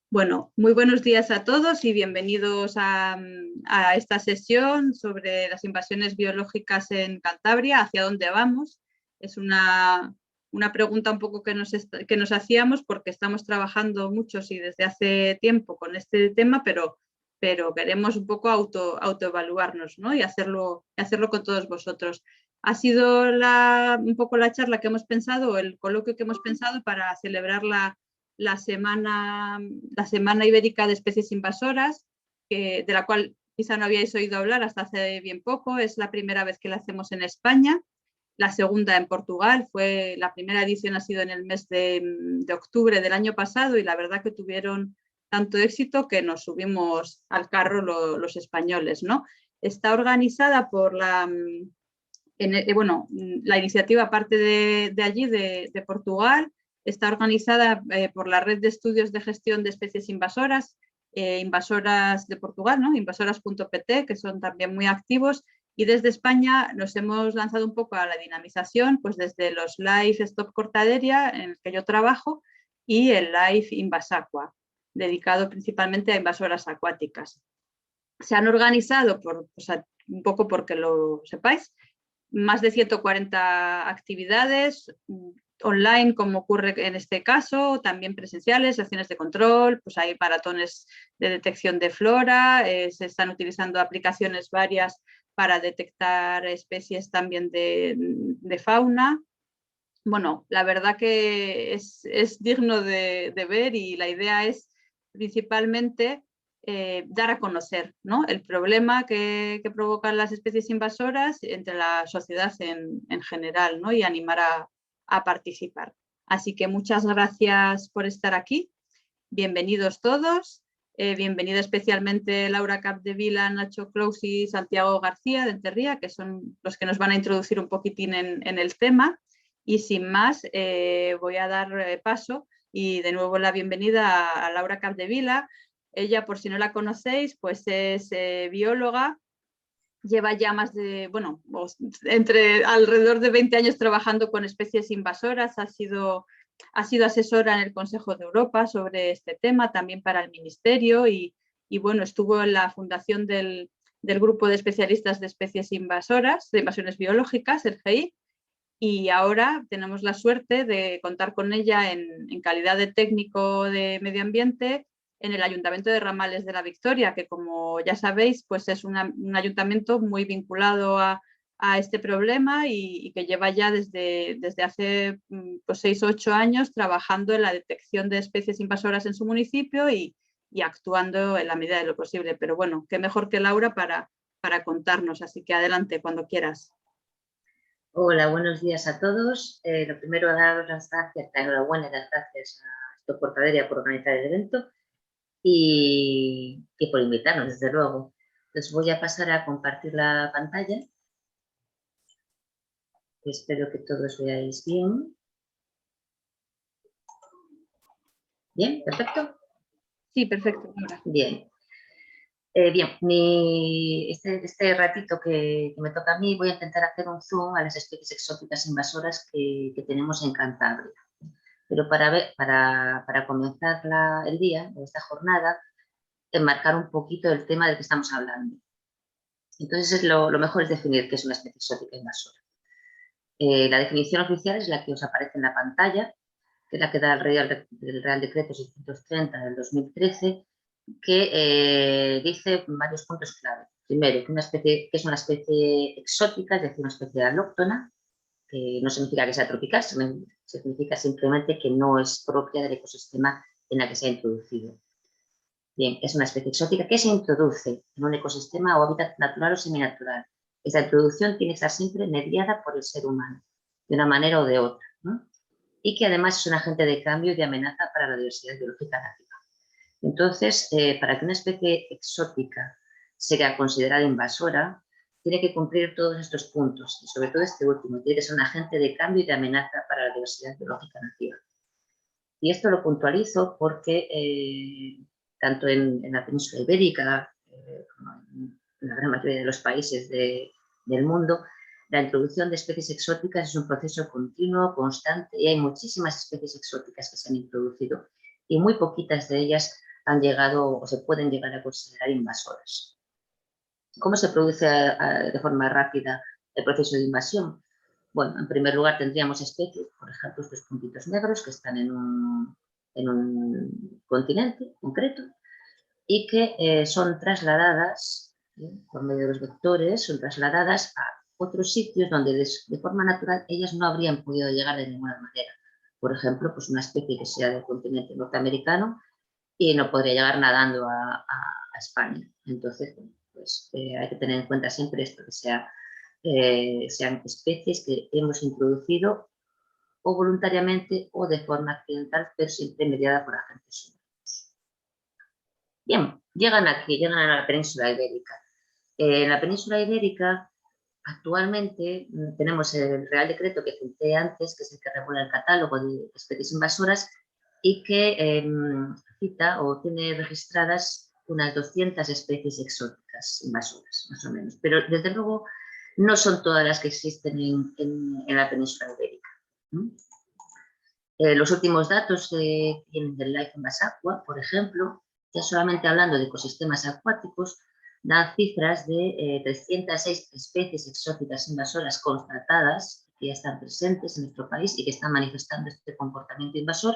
Bueno, muy buenos días a todos y bienvenidos a esta sesión sobre las invasiones biológicas en Cantabria, ¿hacia dónde vamos? Es una pregunta un poco que nos hacíamos porque estamos trabajando muchos y desde hace tiempo con este tema, pero queremos un poco autoevaluarnos, ¿no? y hacerlo con todos vosotros. Ha sido un poco la charla que hemos pensado, el coloquio que hemos pensado para celebrar la semana ibérica de especies invasoras, de la cual quizá no habíais oído hablar hasta hace bien poco. Es la primera vez que la hacemos en España, la segunda en Portugal. La primera edición ha sido en el mes de octubre del año pasado y la verdad que tuvieron tanto éxito que nos subimos al carro los españoles, ¿no? Está organizada por la iniciativa parte de allí, de Portugal. Está organizada por la Red de Estudios de Gestión de Especies Invasoras, Invasoras de Portugal, ¿no? Invasoras.pt, que son también muy activos. Y desde España nos hemos lanzado un poco a la dinamización, pues desde los Live Stop Cortaderia, en el que yo trabajo, y el Live Invasaqua, dedicado principalmente a invasoras acuáticas. Se han organizado, un poco porque lo sepáis, más de 140 actividades online, como ocurre en este caso, también presenciales, acciones de control, pues hay maratones de detección de flora, se están utilizando aplicaciones varias para detectar especies también de fauna. Bueno, la verdad que es digno de ver y la idea es principalmente dar a conocer, ¿no?, el problema que provocan las especies invasoras entre la sociedad en general, ¿no?, y animar a participar. Así que muchas gracias por estar aquí. Bienvenidos todos. Bienvenido especialmente Laura Capdevila, Nacho Clous y Santiago García de Enterría, que son los que nos van a introducir un poquitín en el tema. Y sin más, voy a dar paso y de nuevo la bienvenida a Laura Capdevila. Ella, por si no la conocéis, pues es bióloga. Lleva ya alrededor de 20 años trabajando con especies invasoras. Ha sido asesora en el Consejo de Europa sobre este tema, también para el Ministerio, y bueno, estuvo en la fundación del Grupo de Especialistas de Especies Invasoras, de Invasiones Biológicas, el GEI, y ahora tenemos la suerte de contar con ella en calidad de técnico de medio ambiente en el Ayuntamiento de Ramales de la Victoria, que, como ya sabéis, pues es un ayuntamiento muy vinculado a este problema y que lleva ya desde hace 6 o 8 años trabajando en la detección de especies invasoras en su municipio y actuando en la medida de lo posible. Pero bueno, qué mejor que Laura para contarnos, así que adelante cuando quieras. Hola, buenos días a todos. Lo primero, daros las gracias, la enhorabuena y las gracias a Stop Cortaderia por organizar el evento y por invitarnos, desde luego. Entonces voy a pasar a compartir la pantalla. Espero que todos veáis bien. ¿Bien? ¿Perfecto? Sí, perfecto. Bien. Bien, este ratito que me toca a mí voy a intentar hacer un zoom a las especies exóticas invasoras que tenemos en Cantabria. Pero para comenzar el día, o esta jornada, enmarcar un poquito el tema del que estamos hablando. Entonces, lo mejor es definir qué es una especie exótica invasora. La definición oficial es la que os aparece en la pantalla, que es la que da el Real Decreto 630 del 2013, que dice varios puntos clave. Primero, que es una especie exótica, es decir, una especie alóctona, que no significa que sea tropical, significa simplemente que no es propia del ecosistema en el que se ha introducido. Bien, es una especie exótica que se introduce en un ecosistema o hábitat natural o seminatural. Esta introducción tiene que estar siempre mediada por el ser humano, de una manera o de otra, ¿no? Y que además es un agente de cambio y de amenaza para la diversidad biológica nativa. Entonces, para que una especie exótica sea considerada invasora, tiene que cumplir todos estos puntos, y sobre todo este último, tiene que ser un agente de cambio y de amenaza para la diversidad biológica nativa. Y esto lo puntualizo porque tanto en la península ibérica como en la gran mayoría de los países del mundo, la introducción de especies exóticas es un proceso continuo, constante, y hay muchísimas especies exóticas que se han introducido y muy poquitas de ellas han llegado o se pueden llegar a considerar invasoras. ¿Cómo se produce de forma rápida el proceso de invasión? Bueno, en primer lugar tendríamos especies, por ejemplo, estos puntitos negros que están en un continente concreto y que son trasladadas, por medio de los vectores, son trasladadas a otros sitios donde de forma natural ellas no habrían podido llegar de ninguna manera. Por ejemplo, pues una especie que sea del continente norteamericano y no podría llegar nadando a España. Entonces, pues hay que tener en cuenta siempre esto, que sean especies que hemos introducido o voluntariamente o de forma accidental, pero siempre mediada por agentes humanos. Bien, llegan aquí, llegan a la península ibérica. En la península ibérica, actualmente tenemos el Real Decreto que cité antes, que es el que regula el catálogo de especies invasoras y que cita o tiene registradas unas 200 especies exóticas invasoras, más o menos. Pero desde luego no son todas las que existen en la península ibérica. Los últimos datos que tienen del Life in Basacua, por ejemplo, ya solamente hablando de ecosistemas acuáticos, dan cifras de 306 especies exóticas invasoras constatadas que ya están presentes en nuestro país y que están manifestando este comportamiento invasor,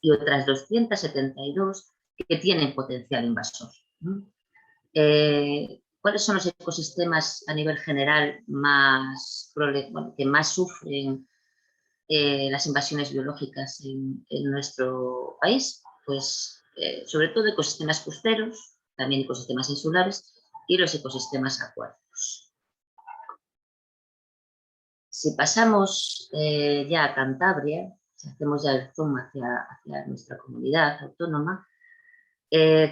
y otras 272 que tienen potencial invasor. ¿Cuáles son los ecosistemas a nivel general que más sufren las invasiones biológicas en nuestro país? Pues sobre todo ecosistemas costeros, también ecosistemas insulares y los ecosistemas acuáticos. Si pasamos ya a Cantabria, si hacemos ya el zoom hacia nuestra comunidad autónoma,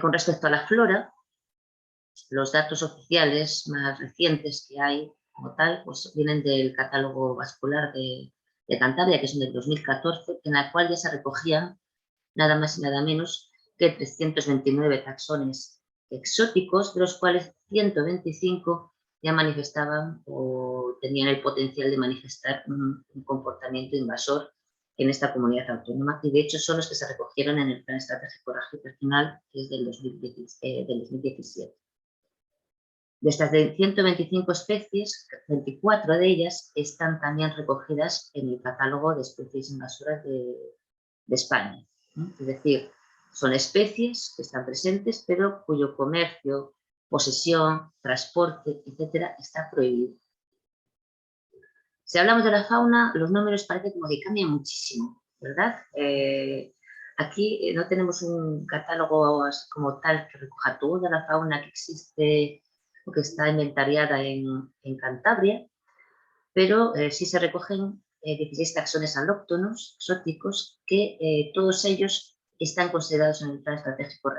con respecto a la flora, los datos oficiales más recientes que hay como tal, pues vienen del catálogo vascular de Cantabria, que es del 2014, en la cual ya se recogían nada más y nada menos que 329 taxones exóticos, de los cuales 125 ya manifestaban o tenían el potencial de manifestar un comportamiento invasor en esta comunidad autónoma, y de hecho son los que se recogieron en el Plan Estratégico Regional, que es del 2017. De estas 125 especies, 24 de ellas están también recogidas en el catálogo de especies invasoras de España. Es decir, son especies que están presentes, pero cuyo comercio, posesión, transporte, etcétera, está prohibido. Si hablamos de la fauna, los números parece como que cambian muchísimo, ¿verdad? Aquí no tenemos un catálogo como tal que recoja toda la fauna que existe o que está inventariada en Cantabria, pero sí se recogen 16 taxones alóctonos exóticos que todos ellos están considerados en el Plan Estratégico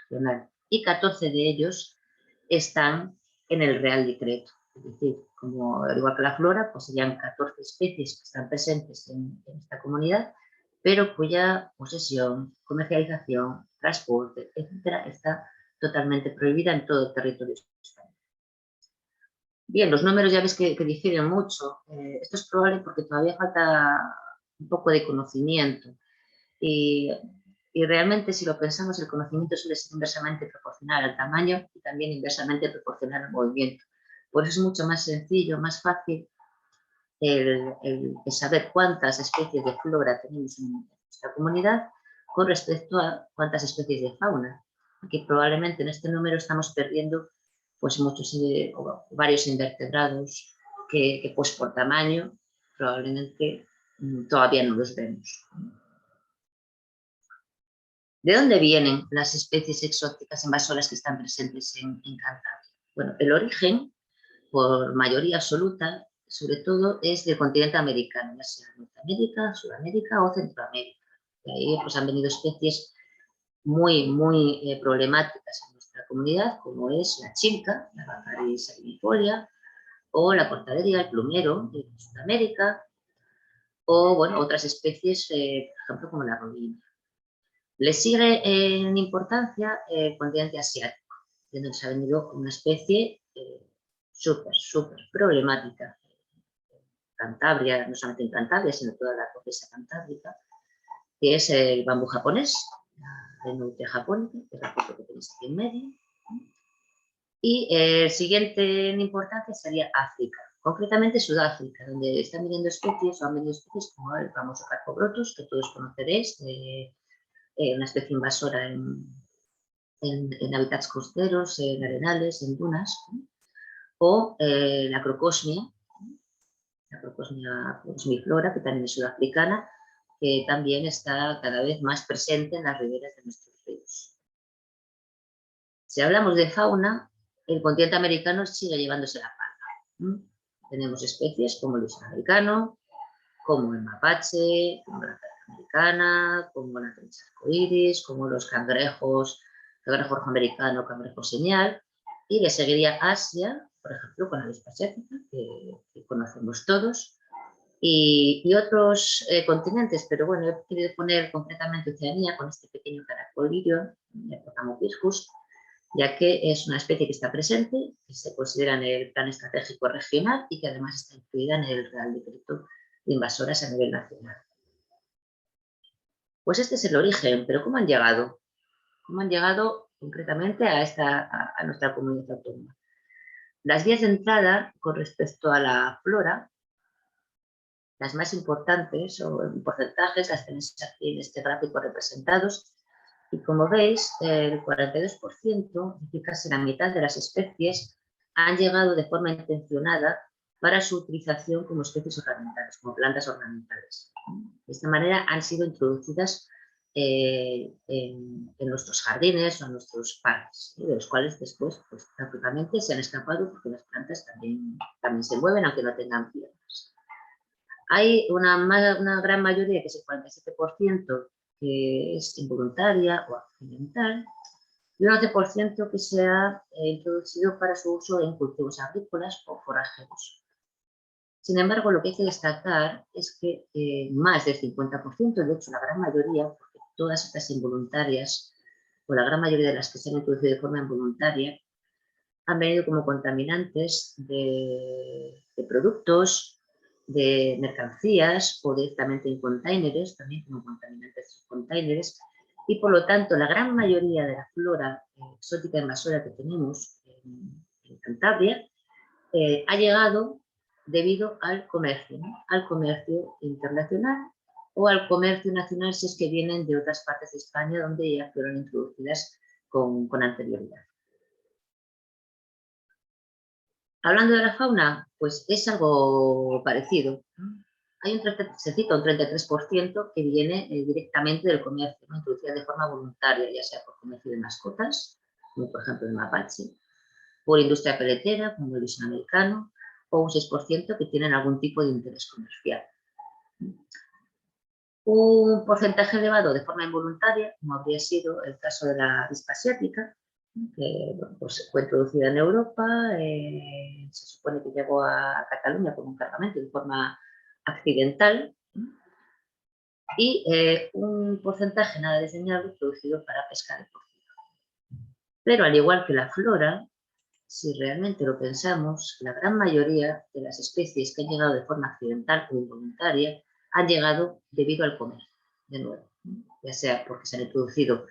Regional y 14 de ellos están en el Real Decreto. Es decir, al igual que la flora, pues serían 14 especies que están presentes en esta comunidad, pero cuya posesión, comercialización, transporte, etcétera, está totalmente prohibida en todo el territorio español. Bien, los números ya ves que difieren mucho. Esto es probable porque todavía falta un poco de conocimiento. Y realmente, si lo pensamos, el conocimiento suele ser inversamente proporcional al tamaño y también inversamente proporcional al movimiento. Por eso es mucho más sencillo, más fácil el saber cuántas especies de flora tenemos en nuestra comunidad con respecto a cuántas especies de fauna. Porque probablemente en este número estamos perdiendo pues varios invertebrados que pues por tamaño probablemente todavía no los vemos. ¿De dónde vienen las especies exóticas invasoras que están presentes en Cantabria? Bueno, el origen, por mayoría absoluta, sobre todo es del continente americano, ya sea Norteamérica, Sudamérica o Centroamérica. De ahí pues, han venido especies muy problemáticas en nuestra comunidad, como es la chinca, la Baccharis salinifolia, o la portaderia, el plumero de Sudamérica, o bueno, otras especies, por ejemplo, como la robina. Le sigue en importancia el continente asiático, de donde se ha venido una especie súper problemática. Cantabria, no solamente en Cantabria, sino toda la corteza cantábrica, que es el bambú japonés, Nutria japonica, que es la foto que tenéis aquí en medio. Y el siguiente en importancia sería África, concretamente Sudáfrica, donde están viniendo especies, o han venido especies como el famoso Carpobrotus, que todos conoceréis, una especie invasora en hábitats costeros, en arenales, en dunas, o la Crocosmia crocosmiflora, que también es sudafricana, que también está cada vez más presente en las riberas de nuestros ríos. Si hablamos de fauna, el continente americano sigue llevándose la palma. Tenemos especies como el oso americano, como el mapache, como la perca americana, como la trenza arcoíris, como los cangrejos, cangrejo americano, cangrejo señal, y le seguiría Asia, por ejemplo, con la avispa asiática, que conocemos todos, y otros continentes, pero bueno, he querido poner concretamente Oceanía con este pequeño caracolillo, el Potamopiscus, ya que es una especie que está presente, que se considera en el Plan Estratégico Regional y que además está incluida en el Real Decreto de Invasoras a nivel nacional. Pues este es el origen, pero ¿cómo han llegado? ¿Cómo han llegado concretamente a nuestra comunidad autónoma? Las vías de entrada con respecto a la flora, las más importantes o en porcentajes las tenéis aquí en este gráfico representados. Y como veis, el 42%, es decir, casi la mitad de las especies, han llegado de forma intencionada para su utilización como especies ornamentales, como plantas ornamentales. De esta manera han sido introducidas en nuestros jardines o en nuestros parques, de los cuales después, pues, prácticamente se han escapado porque las plantas también se mueven, aunque no tengan piernas. Hay una gran mayoría, que es el 47%, que es involuntaria o accidental, y un 11% que se ha introducido para su uso en cultivos agrícolas o forrajeros. Sin embargo, lo que hay que destacar es que más del 50%, de hecho la gran mayoría, porque todas estas involuntarias, o la gran mayoría de las que se han introducido de forma involuntaria, han venido como contaminantes de productos, de mercancías o directamente en containers, también como contaminantes de containers, y por lo tanto la gran mayoría de la flora exótica invasora que tenemos en Cantabria ha llegado debido al comercio, ¿no? Al comercio internacional o al comercio nacional si es que vienen de otras partes de España donde ya fueron introducidas con anterioridad. Hablando de la fauna, pues es algo parecido. Hay se cita un 33% que viene directamente del comercio, ¿no? Introducida de forma voluntaria, ya sea por comercio de mascotas, como por ejemplo el mapache, por industria peletera, como el oso americano, o un 6% que tienen algún tipo de interés comercial. Un porcentaje elevado de forma involuntaria, como habría sido el caso de la avispa asiática, que pues fue introducida en Europa, se supone que llegó a Cataluña como un cargamento de forma accidental, y un porcentaje nada desdeñable producido para pesca deportiva. Pero al igual que la flora, si realmente lo pensamos, la gran mayoría de las especies que han llegado de forma accidental o involuntaria han llegado debido al comercio, de nuevo, ya sea porque se han introducido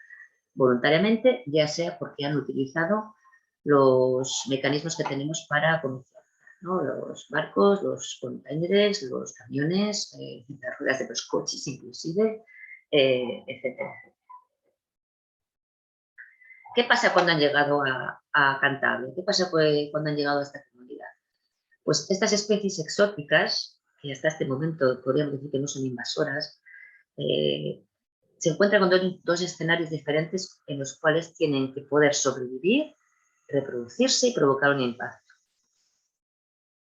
voluntariamente, ya sea porque han utilizado los mecanismos que tenemos para comerciar, ¿no? Los barcos, los containers, los camiones, las ruedas de los coches inclusive, etcétera. ¿Qué pasa cuando han llegado a Cantabria? ¿Qué pasa cuando han llegado a esta comunidad? Pues estas especies exóticas, que hasta este momento podríamos decir que no son invasoras, se encuentran con dos escenarios diferentes en los cuales tienen que poder sobrevivir, reproducirse y provocar un impacto.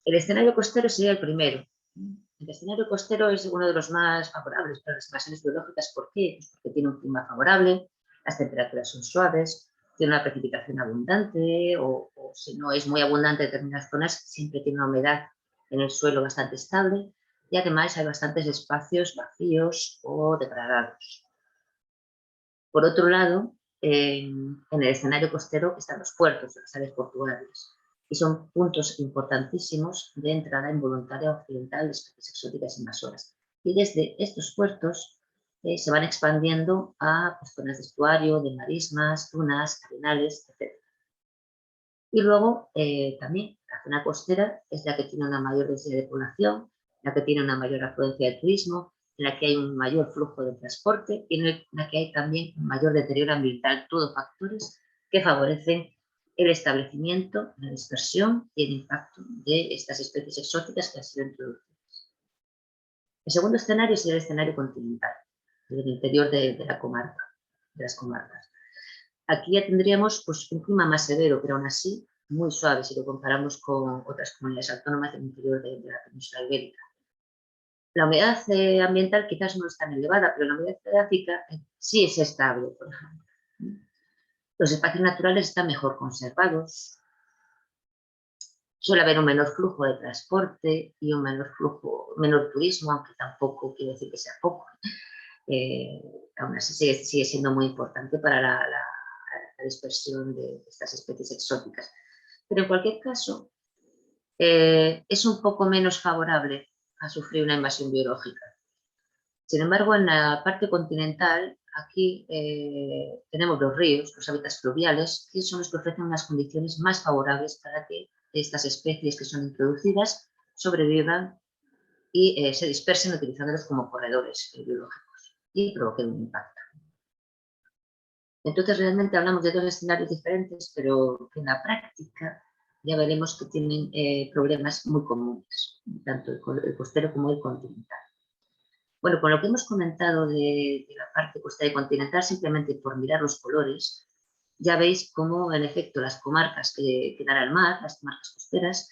El escenario costero sería el primero. El escenario costero es uno de los más favorables para las invasiones biológicas. ¿Por qué? Pues porque tiene un clima favorable, las temperaturas son suaves, tiene una precipitación abundante o si no es muy abundante en determinadas zonas, siempre tiene una humedad en el suelo bastante estable y además hay bastantes espacios vacíos o degradados. Por otro lado, en el escenario costero están los puertos, las áreas portuarias, y son puntos importantísimos de entrada involuntaria occidental de especies exóticas invasoras. Y desde estos puertos se van expandiendo a pues, zonas de estuario, de marismas, dunas, arenales, etc. Y luego también la zona costera es la que tiene una mayor densidad de población, la que tiene una mayor afluencia de turismo, en la que hay un mayor flujo de transporte y en la que hay también un mayor deterioro ambiental, todos factores que favorecen el establecimiento, la dispersión y el impacto de estas especies exóticas que han sido introducidas. El segundo escenario sería el escenario continental, del interior de la comarca, de las comarcas. Aquí ya tendríamos pues, un clima más severo, pero aún así muy suave si lo comparamos con otras comunidades autónomas del interior de la península ibérica. La humedad ambiental quizás no es tan elevada, pero la humedad geográfica sí es estable, por ejemplo. Los espacios naturales están mejor conservados, suele haber un menor flujo de transporte y un menor turismo, aunque tampoco quiere decir que sea poco. Aún así sigue siendo muy importante para la dispersión de estas especies exóticas. Pero en cualquier caso, es un poco menos favorable a sufrir una invasión biológica. Sin embargo, en la parte continental, aquí tenemos los ríos, los hábitats fluviales, que son los que ofrecen unas condiciones más favorables para que estas especies que son introducidas sobrevivan y se dispersen utilizándolos como corredores biológicos y provoquen un impacto. Entonces, realmente hablamos de dos escenarios diferentes, pero que en la práctica ya veremos que tienen problemas muy comunes, tanto el costero como el continental. Bueno, con lo que hemos comentado de la parte costera y continental, simplemente por mirar los colores, ya veis cómo, en efecto, las comarcas que dan al mar, las comarcas costeras,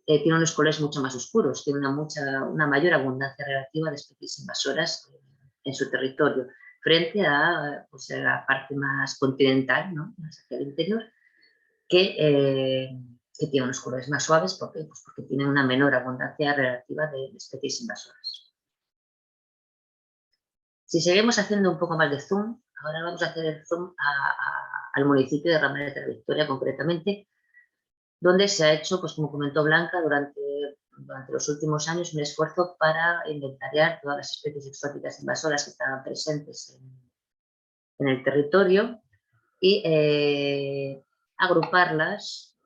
tienen unos colores mucho más oscuros, tienen una mayor abundancia relativa de especies invasoras en su territorio, frente a, pues, a la parte más continental, ¿no? Más hacia el interior, que tiene unos colores más suaves. ¿Por qué? Pues porque tienen una menor abundancia relativa de especies invasoras. Si seguimos haciendo un poco más de zoom, ahora vamos a hacer el zoom al municipio de Ramírez de la Victoria concretamente, donde se ha hecho, pues como comentó Blanca, durante los últimos años un esfuerzo para inventariar todas las especies exóticas invasoras que estaban presentes en el territorio y agruparlas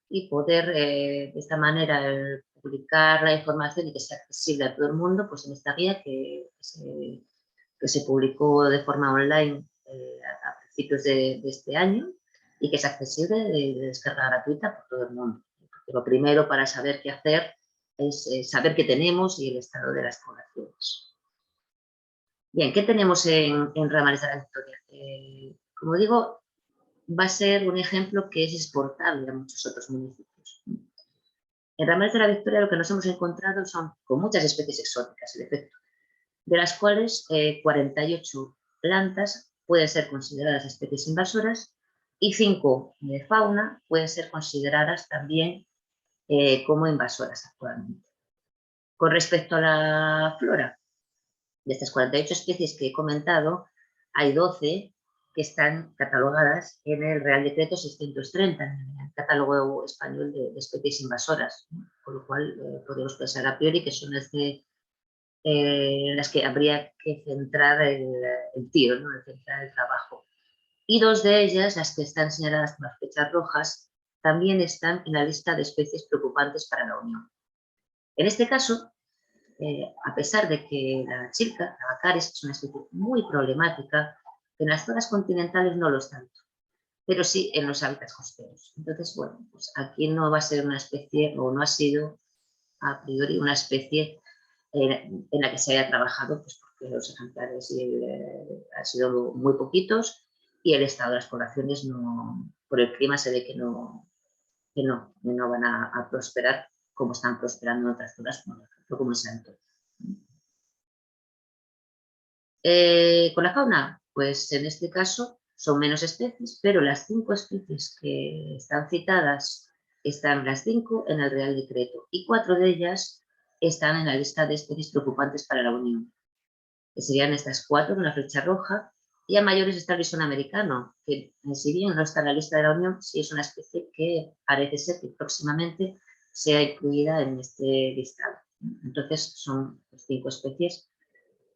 y poder de esta manera publicar la información y que sea accesible a todo el mundo, pues en esta guía que se publicó de forma online a principios de este año y que es accesible de descarga gratuita por todo el mundo. Porque lo primero para saber qué hacer es saber qué tenemos y el estado de las poblaciones. Bien, ¿qué tenemos en Ramales de la Victoria? Como digo, va a ser un ejemplo que es exportable a muchos otros municipios. En Ramales de la Victoria lo que nos hemos encontrado son con muchas especies exóticas, en efecto, de las cuales 48 plantas pueden ser consideradas especies invasoras y 5 de fauna pueden ser consideradas también como invasoras actualmente. Con respecto a la flora, de estas 48 especies que he comentado, hay 12 que están catalogadas en el Real Decreto 630, en el Catálogo Español de Especies Invasoras, ¿no? Por lo cual podemos pensar a priori que son las que habría que centrar el tiro, ¿no? Centrar el trabajo. Y 2 de ellas, las que están señaladas con las flechas rojas, también están en la lista de especies preocupantes para la Unión. En este caso, a pesar de que la chilca, la Baccharis, es una especie muy problemática, en las zonas continentales no lo es tanto, pero sí en los hábitats costeros. Entonces, bueno, pues aquí no va a ser una especie, o no ha sido a priori una especie en la que se haya trabajado, pues porque los ejemplares han sido muy poquitos y el estado de las poblaciones por el clima se ve que no van a prosperar como están prosperando en otras zonas, por ejemplo, como en Santo. Con la fauna, pues en este caso son menos especies, pero las 5 especies que están citadas están las 5 en el Real Decreto y 4 de ellas están en la lista de especies preocupantes para la Unión, que serían estas 4 con la flecha roja, y a mayores está el bisón americano, que si bien no está en la lista de la Unión, sí es una especie que parece ser que próximamente sea incluida en este listado. Entonces son 5 especies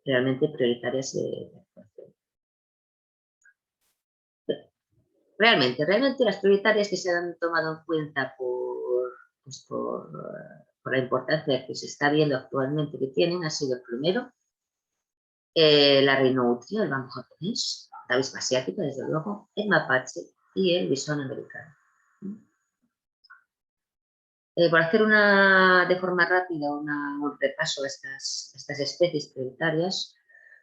realmente prioritarias de actuación. Realmente las prioritarias que se han tomado en cuenta por la importancia que se está viendo actualmente que tienen ha sido primero la rinoutria, el bambú japonés, la avispa asiática, desde luego, el mapache y el bisón americano. Por hacer de forma rápida un repaso de estas especies prioritarias,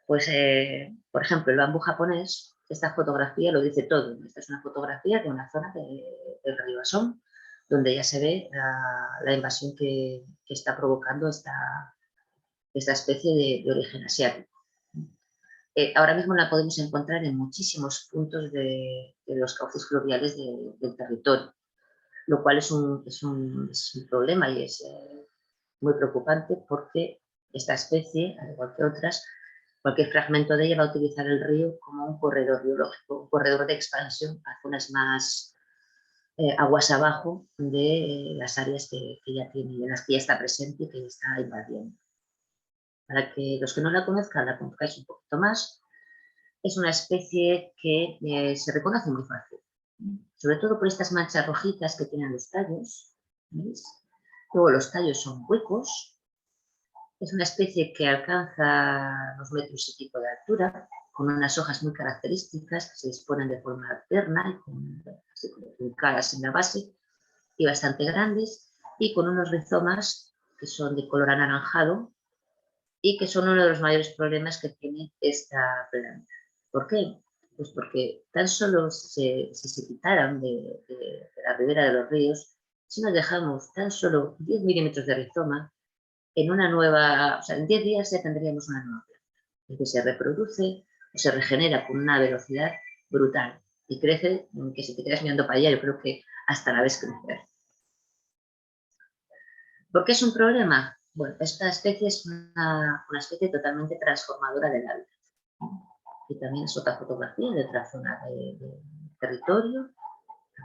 pues, por ejemplo, el bambú japonés, esta fotografía lo dice todo. Esta es una fotografía de una zona del río Asón, donde ya se ve la invasión que está provocando esta especie de origen asiático. Ahora mismo la podemos encontrar en muchísimos puntos de los cauces fluviales del territorio, lo cual es un problema y es muy preocupante porque esta especie, al igual que otras, cualquier fragmento de ella va a utilizar el río como un corredor biológico, un corredor de expansión a zonas más aguas abajo de las áreas que ya tiene, en las que ya está presente y que ya está invadiendo. Para que los que no la conozcan, la conozcáis un poquito más, es una especie que se reconoce muy fácil, sobre todo por estas manchas rojitas que tienen los tallos, ¿veis? Luego los tallos son huecos, es una especie que alcanza 2 metros y pico de altura, con unas hojas muy características que se disponen de forma alterna y con truncadas en la base y bastante grandes, y con unos rizomas que son de color anaranjado y que son uno de los mayores problemas que tiene esta planta. ¿Por qué? Pues porque tan solo si se quitaran de la ribera de los ríos, si nos dejamos tan solo 10 milímetros de rizoma, en 10 días ya tendríamos una nueva planta, que se reproduce o se regenera con una velocidad brutal y crece, que si te quedas mirando para allá, yo creo que hasta la ves crecer. ¿Por qué es un problema? Bueno, esta especie es una especie totalmente transformadora del hábitat. Y también es otra fotografía de otra zona del territorio.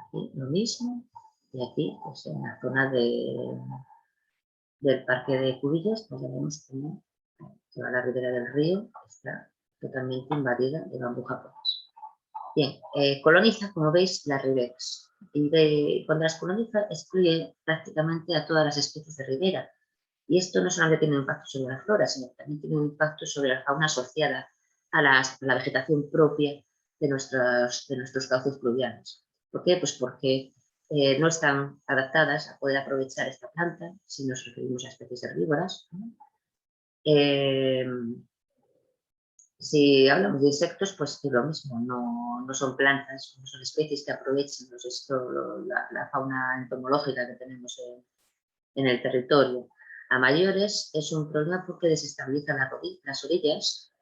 Aquí lo mismo. Y aquí, pues en la zona del Parque de Cubillas, pues ya vemos cómo toda la ribera del río está totalmente invadida de bambú japonés. Bien, coloniza, como veis, las riberas. Y cuando las coloniza, excluye prácticamente a todas las especies de ribera. Y esto no solamente tiene un impacto sobre la flora, sino que también tiene un impacto sobre la fauna asociada a la vegetación propia de nuestros cauces fluviales. ¿Por qué? Pues porque no están adaptadas a poder aprovechar esta planta si nos referimos a especies herbívoras. Si hablamos de insectos, pues es lo mismo, no son plantas, no son especies que aprovechen la fauna entomológica que tenemos en el territorio. A mayores es un problema porque desestabiliza las orillas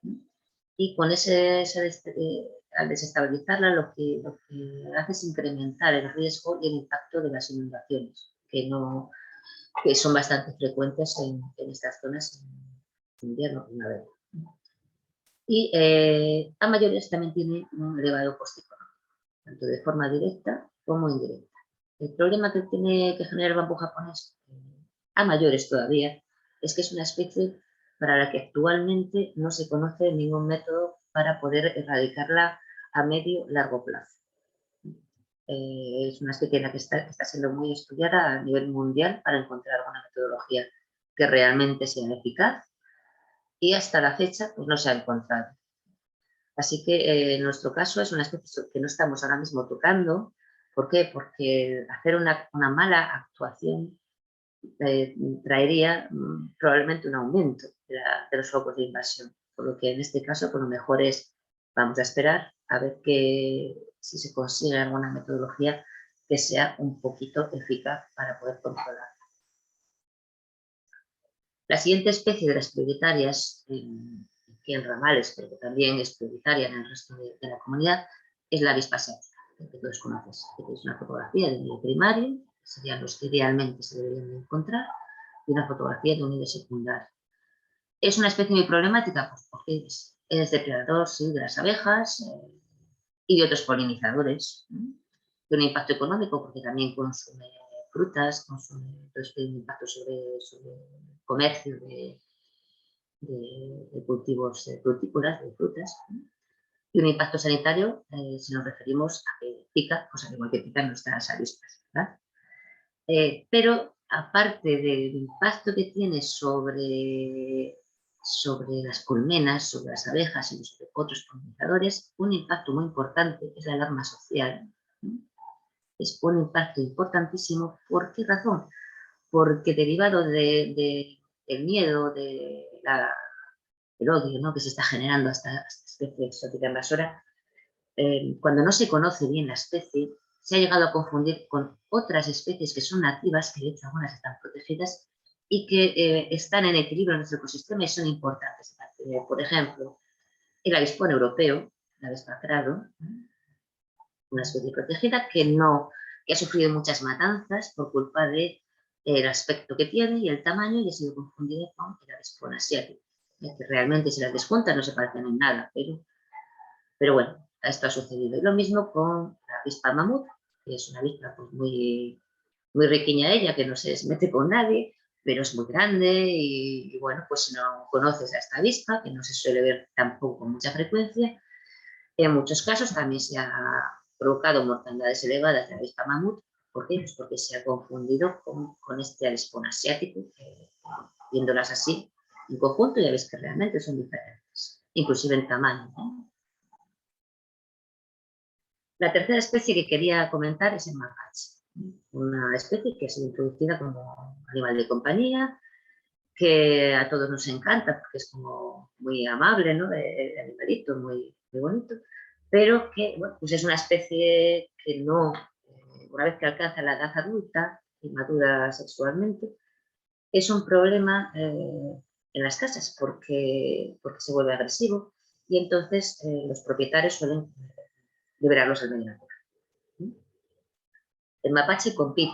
y con al desestabilizarla lo que hace es incrementar el riesgo y el impacto de las inundaciones, que son bastante frecuentes en estas zonas en invierno, primavera. Y a mayores también tiene un elevado coste económico, tanto de forma directa como indirecta. El problema que tiene que generar el bambú japonés a mayores todavía es que es una especie para la que actualmente no se conoce ningún método para poder erradicarla a medio largo plazo. Es una especie en la que está siendo muy estudiada a nivel mundial para encontrar alguna metodología que realmente sea eficaz y hasta la fecha pues no se ha encontrado. Así que en nuestro caso es una especie que no estamos ahora mismo tocando. ¿Por qué? Porque hacer una mala actuación traería probablemente un aumento de los focos de invasión. Por lo que en este caso, pues lo mejor vamos a esperar a ver si se consigue alguna metodología que sea un poquito eficaz para poder controlar. La siguiente especie de las prioritarias, aquí en Ramales, pero que también es prioritaria en el resto de la comunidad, es la avispa asiática, que todos conocéis. Es una fotografía de nivel primario, que serían los que idealmente se deberían de encontrar, y una fotografía de un nivel secundario. Es una especie muy problemática, pues porque es depredador, sí, de las abejas y de otros polinizadores. Tiene un impacto económico porque también consume frutas, entonces tiene un impacto sobre el comercio de cultivos frutícolas, de frutas, y un impacto sanitario si nos referimos a que pica, pues al igual que pican nuestras avispas, ¿verdad? Pero aparte del impacto que tiene sobre las colmenas, sobre las abejas y sobre otros polinizadores, un impacto muy importante es la alarma social. Es un impacto importantísimo. ¿Por qué razón? Porque derivado del miedo, del odio, ¿no?, que se está generando a esta especie exótica invasora, cuando no se conoce bien la especie, se ha llegado a confundir con otras especies que son nativas, que de hecho algunas están protegidas y que están en equilibrio en nuestro ecosistema y son importantes. Por ejemplo, el avispón europeo, la avispa crado, una especie protegida que ha sufrido muchas matanzas por culpa del aspecto que tiene y el tamaño, y ha sido confundida con el avispón asiático, que realmente si las descuentas no se parecen en nada, pero bueno, esto ha sucedido. Y lo mismo con la avispa mamut, que es una avispa pues, muy, muy riquiña ella, que no se mete con nadie, pero es muy grande y bueno, pues si no conoces a esta avispa, que no se suele ver tampoco con mucha frecuencia, en muchos casos también se ha provocado mortandades elevadas de avispa mamut. ¿Por qué? Pues porque se ha confundido con este avispón asiático, que viéndolas así en conjunto ya ves que realmente son diferentes, inclusive en tamaño, ¿no? La tercera especie que quería comentar es el mapache, una especie que ha sido introducida como animal de compañía, que a todos nos encanta porque es como muy amable, ¿no?, el animalito, muy, muy bonito, pero que bueno, pues es una especie que no, una vez que alcanza la edad adulta y madura sexualmente, es un problema en las casas porque se vuelve agresivo y entonces los propietarios suelen liberarlos al medio natural. El mapache compite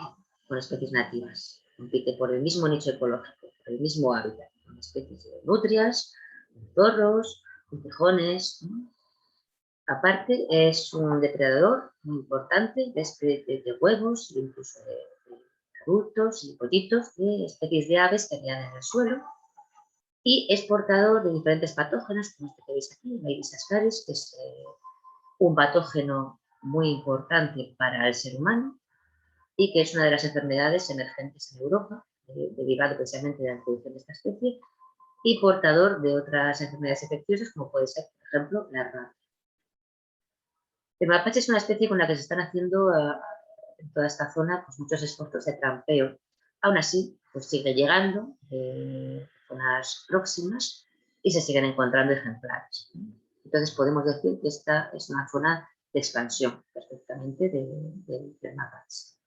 con especies nativas, compite por el mismo nicho ecológico, por el mismo hábitat, con especies de nutrias, zorros, tejones, ¿no? Aparte, es un depredador muy importante de huevos, incluso de adultos y pollitos, de especies de aves que habitan en el suelo, y es portador de diferentes patógenos, como este que veis aquí, el Aedes ascaris, que es un patógeno muy importante para el ser humano y que es una de las enfermedades emergentes en Europa, derivado precisamente de la introducción de esta especie, y portador de otras enfermedades infecciosas, como puede ser, por ejemplo, la rabia. El mapache es una especie con la que se están haciendo en toda esta zona pues, muchos esfuerzos de trampeo. Aún así, pues sigue llegando de zonas próximas y se siguen encontrando ejemplares. Entonces podemos decir que esta es una zona de expansión perfectamente del mapache.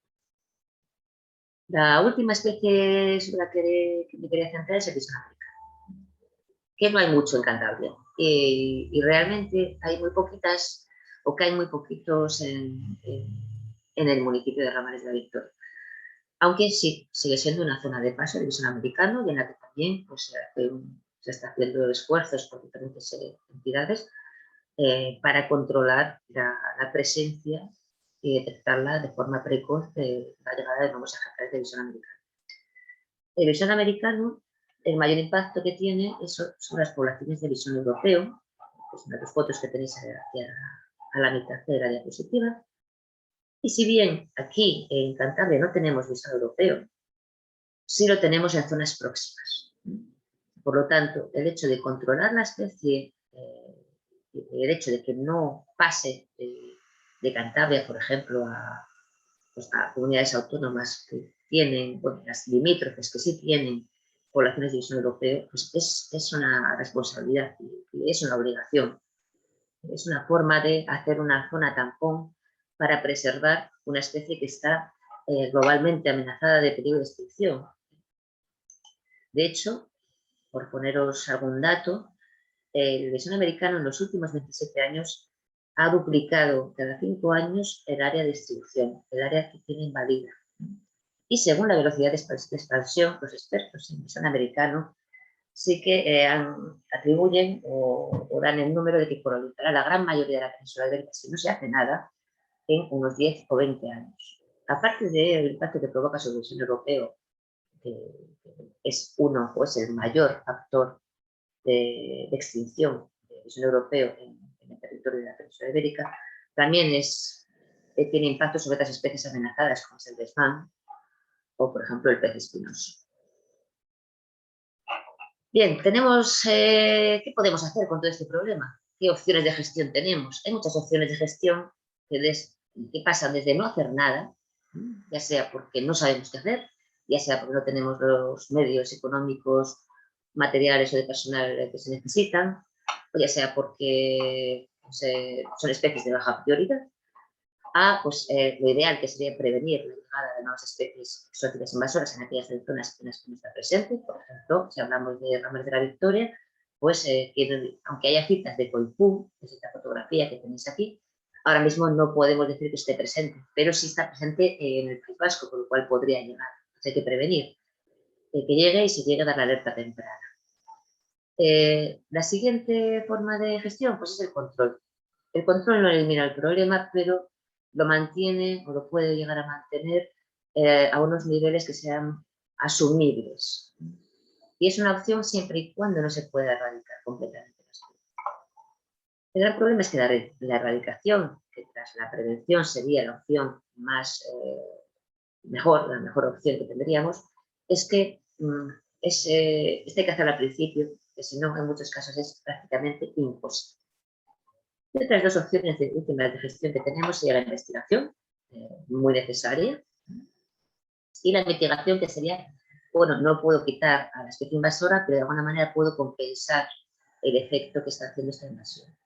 La última especie sobre la que me quería centrar es el bisón africano, que no hay mucho en Cantabria y realmente hay muy poquitas o caen muy poquitos en el municipio de Ramales de la Victoria. Aunque sí, sigue siendo una zona de paso del bisón americano y en la que también pues, se está haciendo esfuerzos por diferentes entidades para controlar la presencia y detectarla de forma precoz de la llegada de nuevos ejemplares de bisón americano. El bisón americano, el mayor impacto que tiene son las poblaciones de bisón europeo, que son las fotos que tenéis aquí a la mitad de la diapositiva. Y si bien aquí en Cantabria no tenemos bisón europeo, sí lo tenemos en zonas próximas. Por lo tanto, el hecho de controlar la especie, el hecho de que no pase de Cantabria, por ejemplo, pues a comunidades autónomas que tienen, bueno, las limítrofes que sí tienen poblaciones de bisón europeo, pues es una responsabilidad y es una obligación. Es una forma de hacer una zona tampón para preservar una especie que está globalmente amenazada de peligro de extinción. De hecho, por poneros algún dato, el bisón americano en los últimos 27 años ha duplicado cada 5 años el área de distribución, el área que tiene invadida. Y según la velocidad de expansión, los expertos en bisón americano sí que atribuyen o dan el número de que proliferará la gran mayoría de la península ibérica, si no se hace nada, en unos 10 o 20 años. Aparte del impacto que provoca sobre el bisón europeo, que es uno o es el mayor factor de extinción del bisón europeo en el territorio de la península ibérica, también tiene impacto sobre otras especies amenazadas, como es el desván o, por ejemplo, el pez espinoso. Bien, ¿qué podemos hacer con todo este problema? ¿Qué opciones de gestión tenemos? Hay muchas opciones de gestión que pasan desde no hacer nada, ya sea porque no sabemos qué hacer, ya sea porque no tenemos los medios económicos, materiales o de personal que se necesitan, o ya sea porque son especies de baja prioridad, lo ideal que sería prevenir la llegada de nuevas especies exóticas invasoras en aquellas zonas en las que no está presente. Por ejemplo, si hablamos de ramas de la Victoria, pues aunque haya citas de Coipú, que es esta fotografía que tenéis aquí, ahora mismo no podemos decir que esté presente, pero sí está presente en el País Vasco, por lo cual podría llegar. Entonces hay que prevenir que llegue y se llegue a dar la alerta temprana. La siguiente forma de gestión pues es el control. El control no elimina el problema, pero lo mantiene o lo puede llegar a mantener a unos niveles que sean asumibles. Y es una opción siempre y cuando no se pueda erradicar completamente la especie. El gran problema es que la erradicación, que tras la prevención sería la opción la mejor opción que tendríamos, es que hay que hacerlo al principio, que si no, en muchos casos es prácticamente imposible. Y otras dos opciones últimas de gestión que tenemos sería la investigación, muy necesaria, y la mitigación, que sería, bueno, no puedo quitar a la especie invasora, pero de alguna manera puedo compensar el efecto que está haciendo esta invasión.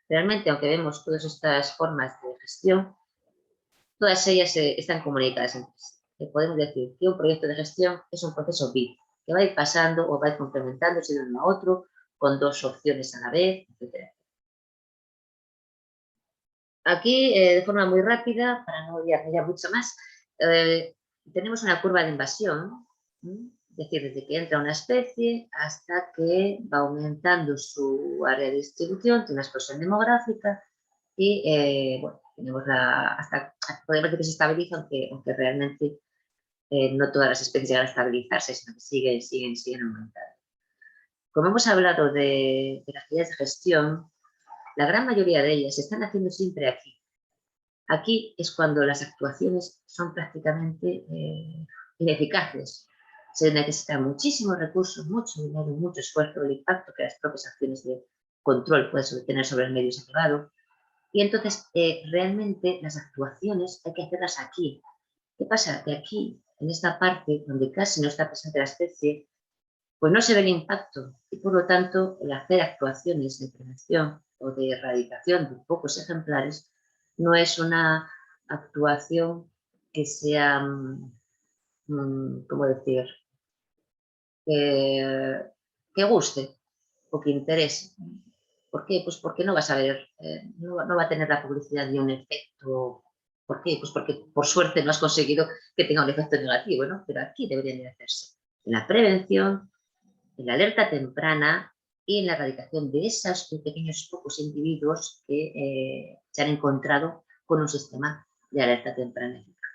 Realmente, aunque vemos todas estas formas de gestión, todas ellas están comunicadas entre sí. Podemos decir que un proyecto de gestión es un proceso vivo, que va a ir pasando o va a ir complementándose de uno a otro, con dos opciones a la vez, etc. Aquí, de forma muy rápida, para no liarme ya mucho más, tenemos una curva de invasión, es decir, desde que entra una especie hasta que va aumentando su área de distribución, tiene una explosión demográfica y, bueno, tenemos podemos decir que se estabiliza, aunque realmente no todas las especies llegan a estabilizarse, sino que siguen aumentando. Como hemos hablado de las actividades de gestión, la gran mayoría de ellas se están haciendo siempre aquí. Aquí es cuando las actuaciones son prácticamente ineficaces. Se necesitan muchísimos recursos, mucho dinero, mucho esfuerzo, el impacto que las propias acciones de control pueden tener sobre el medio es elevado. Y entonces, realmente las actuaciones hay que hacerlas aquí. ¿Qué pasa? Que aquí, en esta parte donde casi no está presente la especie, pues no se ve el impacto y por lo tanto el hacer actuaciones de prevención o de erradicación de pocos ejemplares no es una actuación que sea, ¿cómo decir?, que guste o que interese. ¿Por qué? Pues porque no vas a ver, no va a tener la publicidad ni un efecto. ¿Por qué? Pues porque por suerte no has conseguido que tenga un efecto negativo, ¿no? Pero aquí deberían de hacerse en la prevención, en la alerta temprana y en la erradicación de esos pequeños pocos individuos que se han encontrado con un sistema de alerta temprana eficaz.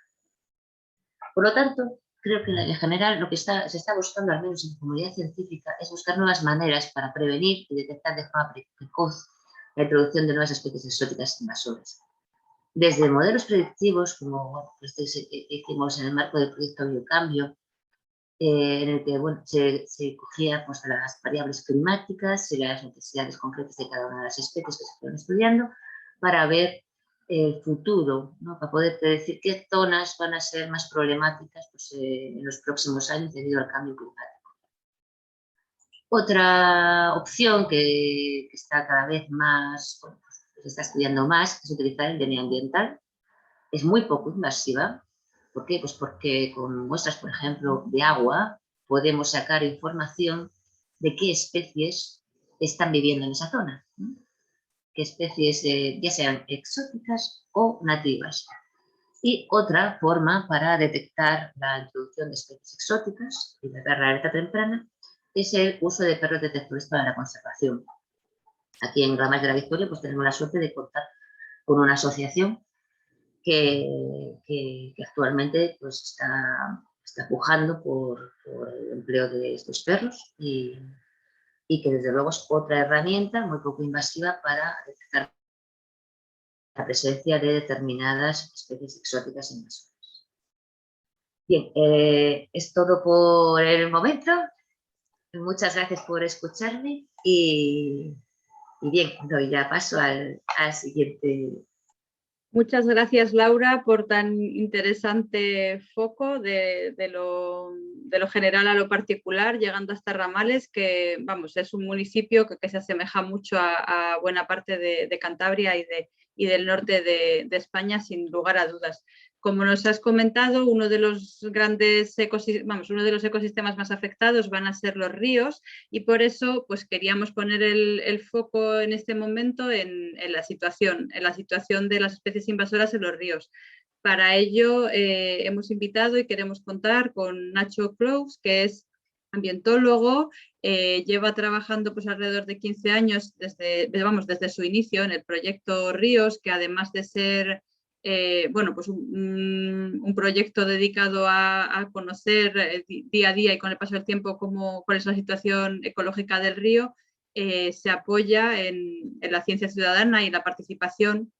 Por lo tanto, creo que en general lo que se está buscando, al menos en la comunidad científica, es buscar nuevas maneras para prevenir y detectar de forma precoz la introducción de nuevas especies exóticas invasoras. Desde modelos predictivos, como hicimos en el marco del proyecto Biocambio, en el que se cogía pues, las variables climáticas y las necesidades concretas de cada una de las especies que se fueron estudiando para ver el futuro, ¿no? Para poder predecir qué zonas van a ser más problemáticas pues, en los próximos años debido al cambio climático. Otra opción que está cada vez más, bueno, pues, se está estudiando más, es utilizar el DNA ambiental. Es muy poco invasiva. ¿Por qué? Pues porque con muestras, por ejemplo, de agua, podemos sacar información de qué especies están viviendo en esa zona. Qué especies ya sean exóticas o nativas. Y otra forma para detectar la introducción de especies exóticas y dar la alerta temprana es el uso de perros detectores para la conservación. Aquí en Ramas de la Victoria pues tenemos la suerte de contar con una asociación que actualmente pues, está pujando por el empleo de estos perros y y que desde luego es otra herramienta muy poco invasiva para detectar la presencia de determinadas especies exóticas invasoras. Bien, es todo por el momento. Muchas gracias por escucharme y bien, doy ya paso al siguiente. Muchas gracias, Laura, por tan interesante foco de lo general a lo particular, llegando hasta Ramales, que vamos, es un municipio que se asemeja mucho a buena parte de Cantabria y del norte de España, sin lugar a dudas. Como nos has comentado, uno de los ecosistemas más afectados van a ser los ríos, y por eso pues queríamos poner el foco en este momento en la situación de las especies invasoras en los ríos. Para ello hemos invitado y queremos contar con Nacho Clous, que es ambientólogo, lleva trabajando pues alrededor de 15 años desde su inicio en el proyecto Ríos, que además de ser pues un proyecto dedicado a conocer día a día y con el paso del tiempo cuál es la situación ecológica del río, se apoya en la ciencia ciudadana y la participación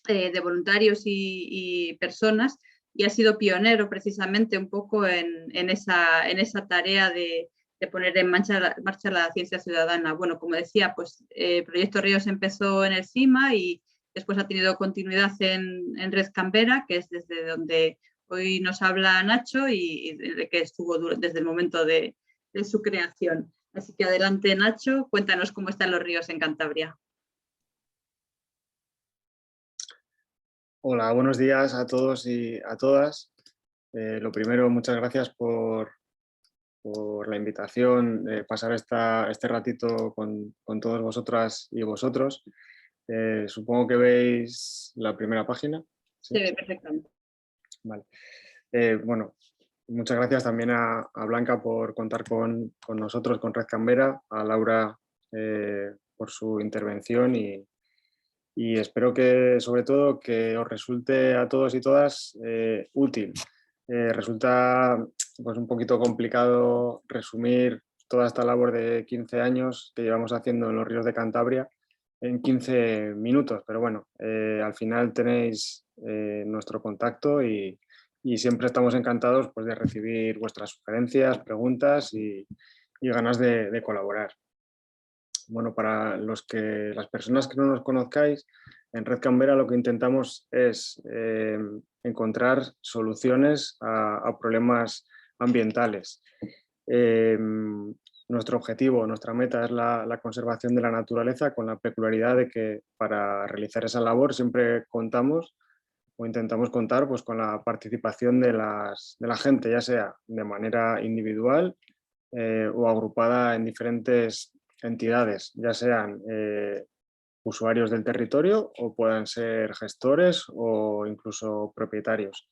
de voluntarios y personas, y ha sido pionero precisamente un poco en esa tarea de poner en marcha la ciencia ciudadana. Bueno, como decía, pues el Proyecto Ríos empezó en el CIMA y después ha tenido continuidad en Red Canberra, que es desde donde hoy nos habla Nacho y desde que estuvo desde el momento de su creación. Así que adelante, Nacho, cuéntanos cómo están los ríos en Cantabria. Hola, buenos días a todos y a todas. Lo primero, muchas gracias por la invitación, pasar este ratito con todos vosotras y vosotros. Supongo que veis la primera página. ¿Sí? Se ve perfectamente. Vale. Bueno, muchas gracias también a Blanca por contar con nosotros, con Red Canberra, a Laura por su intervención y espero que, sobre todo, que os resulte a todos y todas útil. Resulta pues, un poquito complicado resumir toda esta labor de 15 años que llevamos haciendo en los ríos de Cantabria en 15 minutos, pero bueno, al final tenéis nuestro contacto y siempre estamos encantados pues, de recibir vuestras sugerencias, preguntas y ganas de colaborar. Bueno, para las personas que no nos conozcáis, en Red Canberra lo que intentamos es encontrar soluciones a problemas ambientales. Nuestro objetivo, nuestra meta es la conservación de la naturaleza, con la peculiaridad de que para realizar esa labor siempre contamos o intentamos contar pues, con la participación de la gente, ya sea de manera individual o agrupada en diferentes entidades, ya sean usuarios del territorio o puedan ser gestores o incluso propietarios.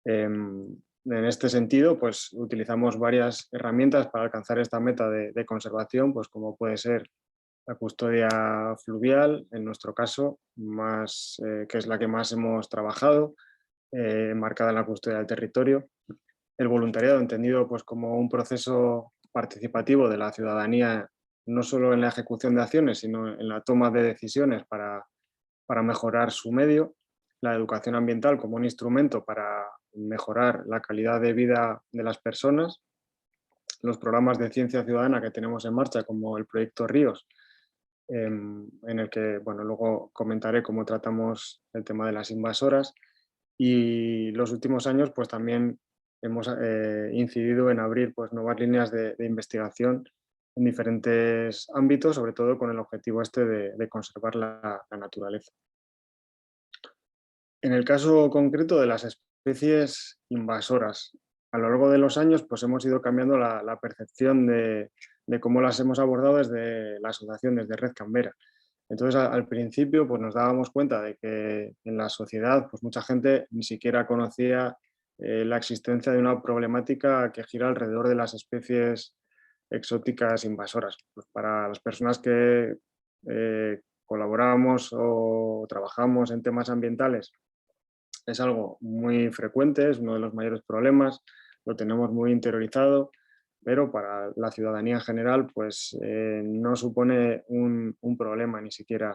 En este sentido, pues utilizamos varias herramientas para alcanzar esta meta de conservación, pues como puede ser la custodia fluvial, en nuestro caso, que es la que más hemos trabajado, enmarcada en la custodia del territorio. El voluntariado, entendido pues, como un proceso participativo de la ciudadanía, no solo en la ejecución de acciones, sino en la toma de decisiones para mejorar su medio. La educación ambiental como un instrumento para mejorar la calidad de vida de las personas. Los programas de ciencia ciudadana que tenemos en marcha, como el proyecto Ríos, en el que bueno, luego comentaré cómo tratamos el tema de las invasoras. Y los últimos años pues, también hemos incidido en abrir pues, nuevas líneas de investigación en diferentes ámbitos, sobre todo con el objetivo de conservar la naturaleza. En el caso concreto de las especies invasoras, a lo largo de los años pues, hemos ido cambiando la percepción de cómo las hemos abordado desde la asociación, desde Red Canberra. Entonces, al principio pues, nos dábamos cuenta de que en la sociedad pues, mucha gente ni siquiera conocía la existencia de una problemática que gira alrededor de las especies exóticas invasoras. Pues para las personas que colaboramos o trabajamos en temas ambientales, es algo muy frecuente, es uno de los mayores problemas, lo tenemos muy interiorizado, pero para la ciudadanía en general pues no supone un problema ni siquiera,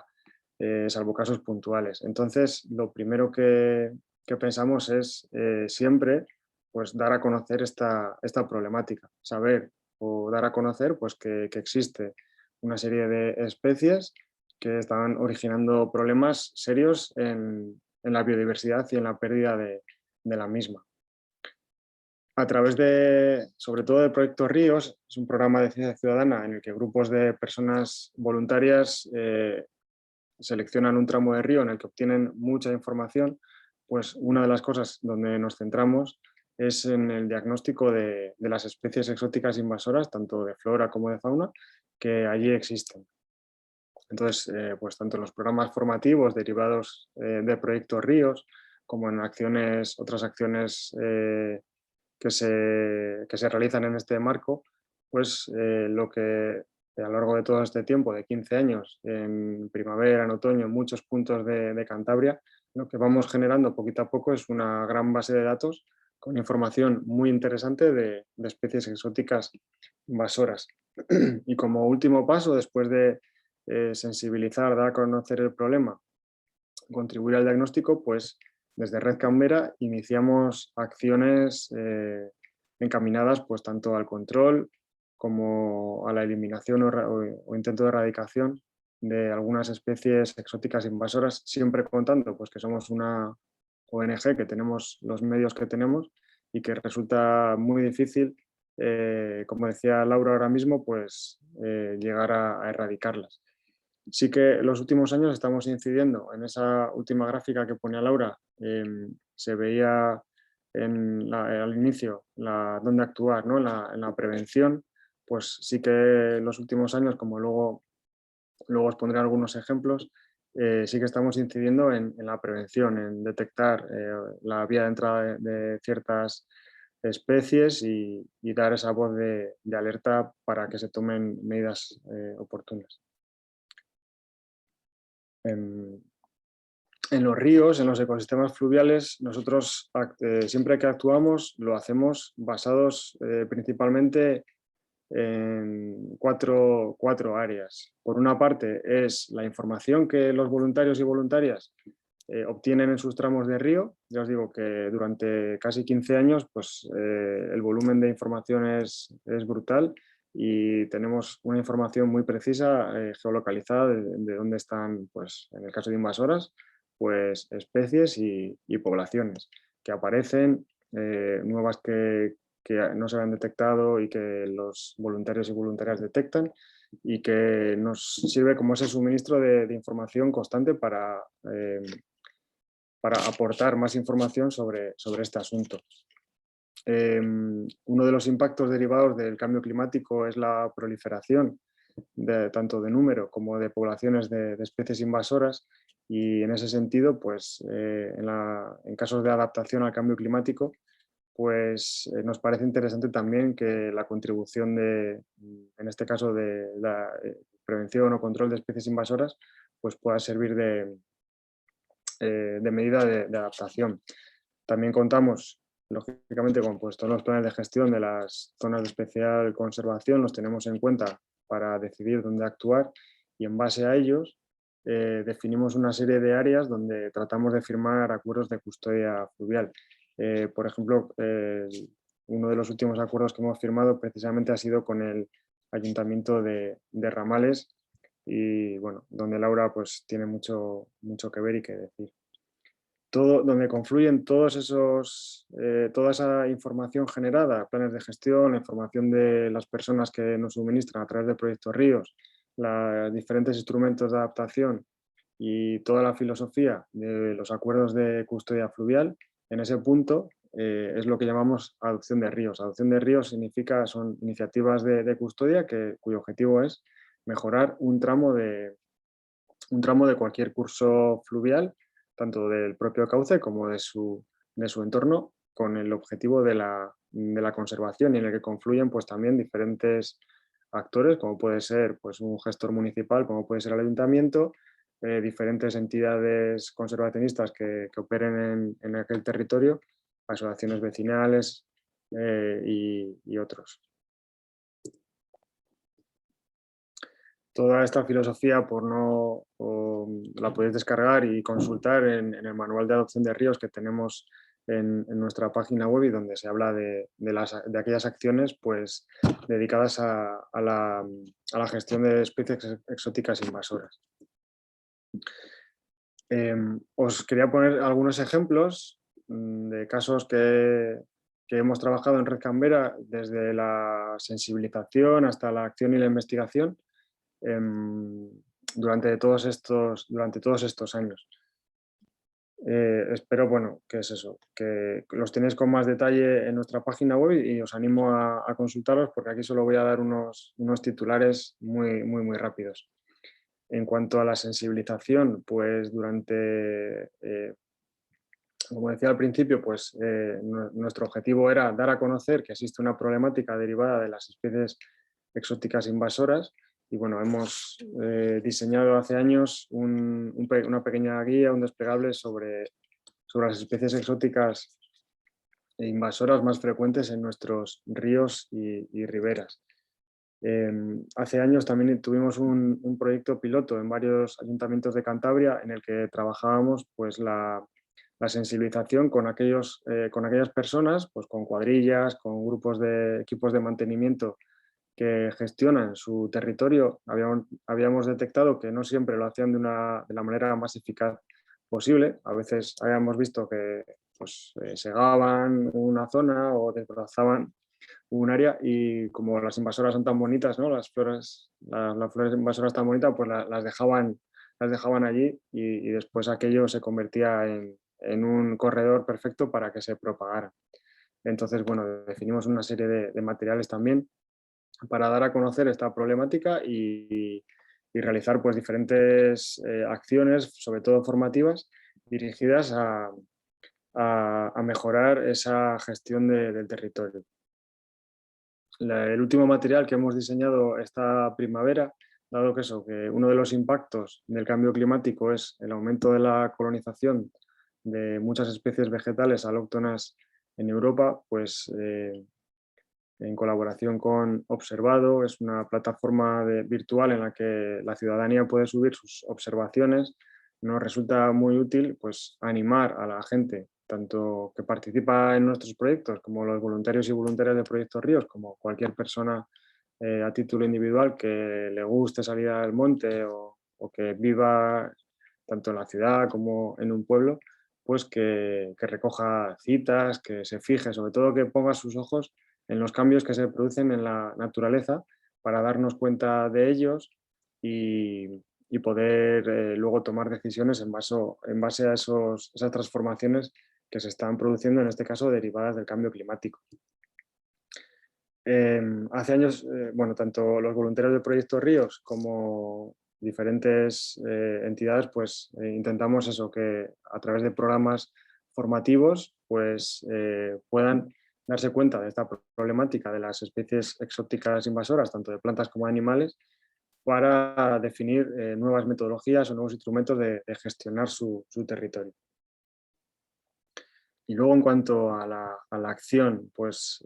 salvo casos puntuales. Entonces, lo primero que pensamos es siempre pues, dar a conocer esta problemática, saber o dar a conocer pues, que existe una serie de especies que están originando problemas serios en la biodiversidad y en la pérdida de la misma. A través sobre todo de Proyecto Ríos, es un programa de ciencia ciudadana en el que grupos de personas voluntarias seleccionan un tramo de río en el que obtienen mucha información, pues una de las cosas donde nos centramos es en el diagnóstico de las especies exóticas invasoras, tanto de flora como de fauna, que allí existen. Entonces, pues tanto en los programas formativos derivados de Proyecto Ríos, como en otras acciones que se realizan en este marco, pues lo que a lo largo de todo este tiempo, de 15 años, en primavera, en otoño, en muchos puntos de Cantabria, lo que vamos generando poquito a poco es una gran base de datos con información muy interesante de especies exóticas invasoras. Y como último paso, después de sensibilizar, dar a conocer el problema, contribuir al diagnóstico, pues desde Red Canberra iniciamos acciones encaminadas pues, tanto al control como a la eliminación o intento de erradicación de algunas especies exóticas invasoras, siempre contando pues, que somos una ONG, que tenemos los medios que tenemos y que resulta muy difícil, como decía Laura ahora mismo, pues llegar a erradicarlas. Sí que en los últimos años estamos incidiendo en esa última gráfica que ponía Laura, se veía al inicio dónde actuar, ¿no? en la prevención, pues sí que en los últimos años, como luego os pondré algunos ejemplos, sí que estamos incidiendo en la prevención, en detectar la vía de entrada de ciertas especies y dar esa voz de alerta para que se tomen medidas oportunas. En los ríos, en los ecosistemas fluviales, nosotros siempre que actuamos lo hacemos basados principalmente en cuatro áreas. Por una parte es la información que los voluntarios y voluntarias obtienen en sus tramos de río. Ya os digo que durante casi 15 años pues, el volumen de información es brutal y tenemos una información muy precisa, geolocalizada, de dónde están, pues, en el caso de invasoras, pues, especies y poblaciones que aparecen, nuevas que no se han detectado y que los voluntarios y voluntarias detectan, y que nos sirve como ese suministro de información constante para aportar más información sobre este asunto. Uno de los impactos derivados del cambio climático es la proliferación tanto de número como de poblaciones de especies invasoras, y en ese sentido, pues, en casos de adaptación al cambio climático, pues nos parece interesante también que la contribución en este caso de la prevención o control de especies invasoras, pues pueda servir de medida de adaptación. También contamos, lógicamente, con pues, todos los planes de gestión de las zonas de especial conservación, los tenemos en cuenta para decidir dónde actuar, y en base a ellos definimos una serie de áreas donde tratamos de firmar acuerdos de custodia fluvial. Por ejemplo, uno de los últimos acuerdos que hemos firmado precisamente ha sido con el Ayuntamiento de Ramales, y bueno, donde Laura pues, tiene mucho que ver y que decir. Donde confluyen toda esa información generada, planes de gestión, la información de las personas que nos suministran a través de Proyectos Ríos, los diferentes instrumentos de adaptación y toda la filosofía de los acuerdos de custodia fluvial. En ese punto es lo que llamamos adopción de ríos. Adopción de ríos son iniciativas de custodia cuyo objetivo es mejorar un tramo de cualquier curso fluvial, tanto del propio cauce como de su entorno, con el objetivo de la conservación, y en el que confluyen pues, también diferentes actores, como puede ser pues, un gestor municipal, como puede ser el ayuntamiento, diferentes entidades conservacionistas que operen en aquel territorio, asociaciones vecinales y otros. Toda esta filosofía la podéis descargar y consultar en el manual de adopción de ríos que tenemos en nuestra página web, y donde se habla de aquellas acciones pues, dedicadas a la gestión de especies exóticas invasoras. Os quería poner algunos ejemplos de casos que hemos trabajado en Red Canberra, desde la sensibilización hasta la acción y la investigación, durante todos estos años. Espero, bueno, que es eso, que los tenéis con más detalle en nuestra página web, y os animo a consultarlos, porque aquí solo voy a dar unos titulares muy rápidos. En cuanto a la sensibilización, pues como decía al principio, pues nuestro objetivo era dar a conocer que existe una problemática derivada de las especies exóticas invasoras, y bueno, hemos diseñado hace años una pequeña guía, un desplegable sobre las especies exóticas e invasoras más frecuentes en nuestros ríos y riberas. Hace años también tuvimos un proyecto piloto en varios ayuntamientos de Cantabria, en el que trabajábamos pues, la sensibilización con aquellas personas, pues, con cuadrillas, con grupos de equipos de mantenimiento que gestionan su territorio. Habíamos detectado que no siempre lo hacían de la manera más eficaz posible. A veces habíamos visto que pues, segaban una zona o desbrozaban un área, y como las invasoras son tan bonitas, ¿no? Las flores invasoras tan bonitas, pues las dejaban allí, y después aquello se convertía en un corredor perfecto para que se propagara. Entonces, bueno, definimos una serie de materiales también para dar a conocer esta problemática, y realizar pues, diferentes acciones, sobre todo formativas, dirigidas a mejorar esa gestión del territorio. El último material que hemos diseñado esta primavera, dado que uno de los impactos del cambio climático es el aumento de la colonización de muchas especies vegetales alóctonas en Europa, pues en colaboración con Observado, es una plataforma virtual en la que la ciudadanía puede subir sus observaciones. Nos resulta muy útil pues, animar a la gente, tanto que participa en nuestros proyectos, como los voluntarios y voluntarias de Proyectos Ríos, como cualquier persona a título individual que le guste salir al monte, o que viva tanto en la ciudad como en un pueblo, pues que recoja citas, que se fije, sobre todo que ponga sus ojos en los cambios que se producen en la naturaleza, para darnos cuenta de ellos y poder luego tomar decisiones en base a esas transformaciones que se están produciendo, en este caso derivadas del cambio climático. Hace años, bueno, tanto los voluntarios de Proyectos Ríos como diferentes entidades, pues intentamos eso, que a través de programas formativos pues puedan darse cuenta de esta problemática de las especies exóticas invasoras, tanto de plantas como de animales, para definir nuevas metodologías o nuevos instrumentos de gestionar su territorio. Y luego, en cuanto a la acción, pues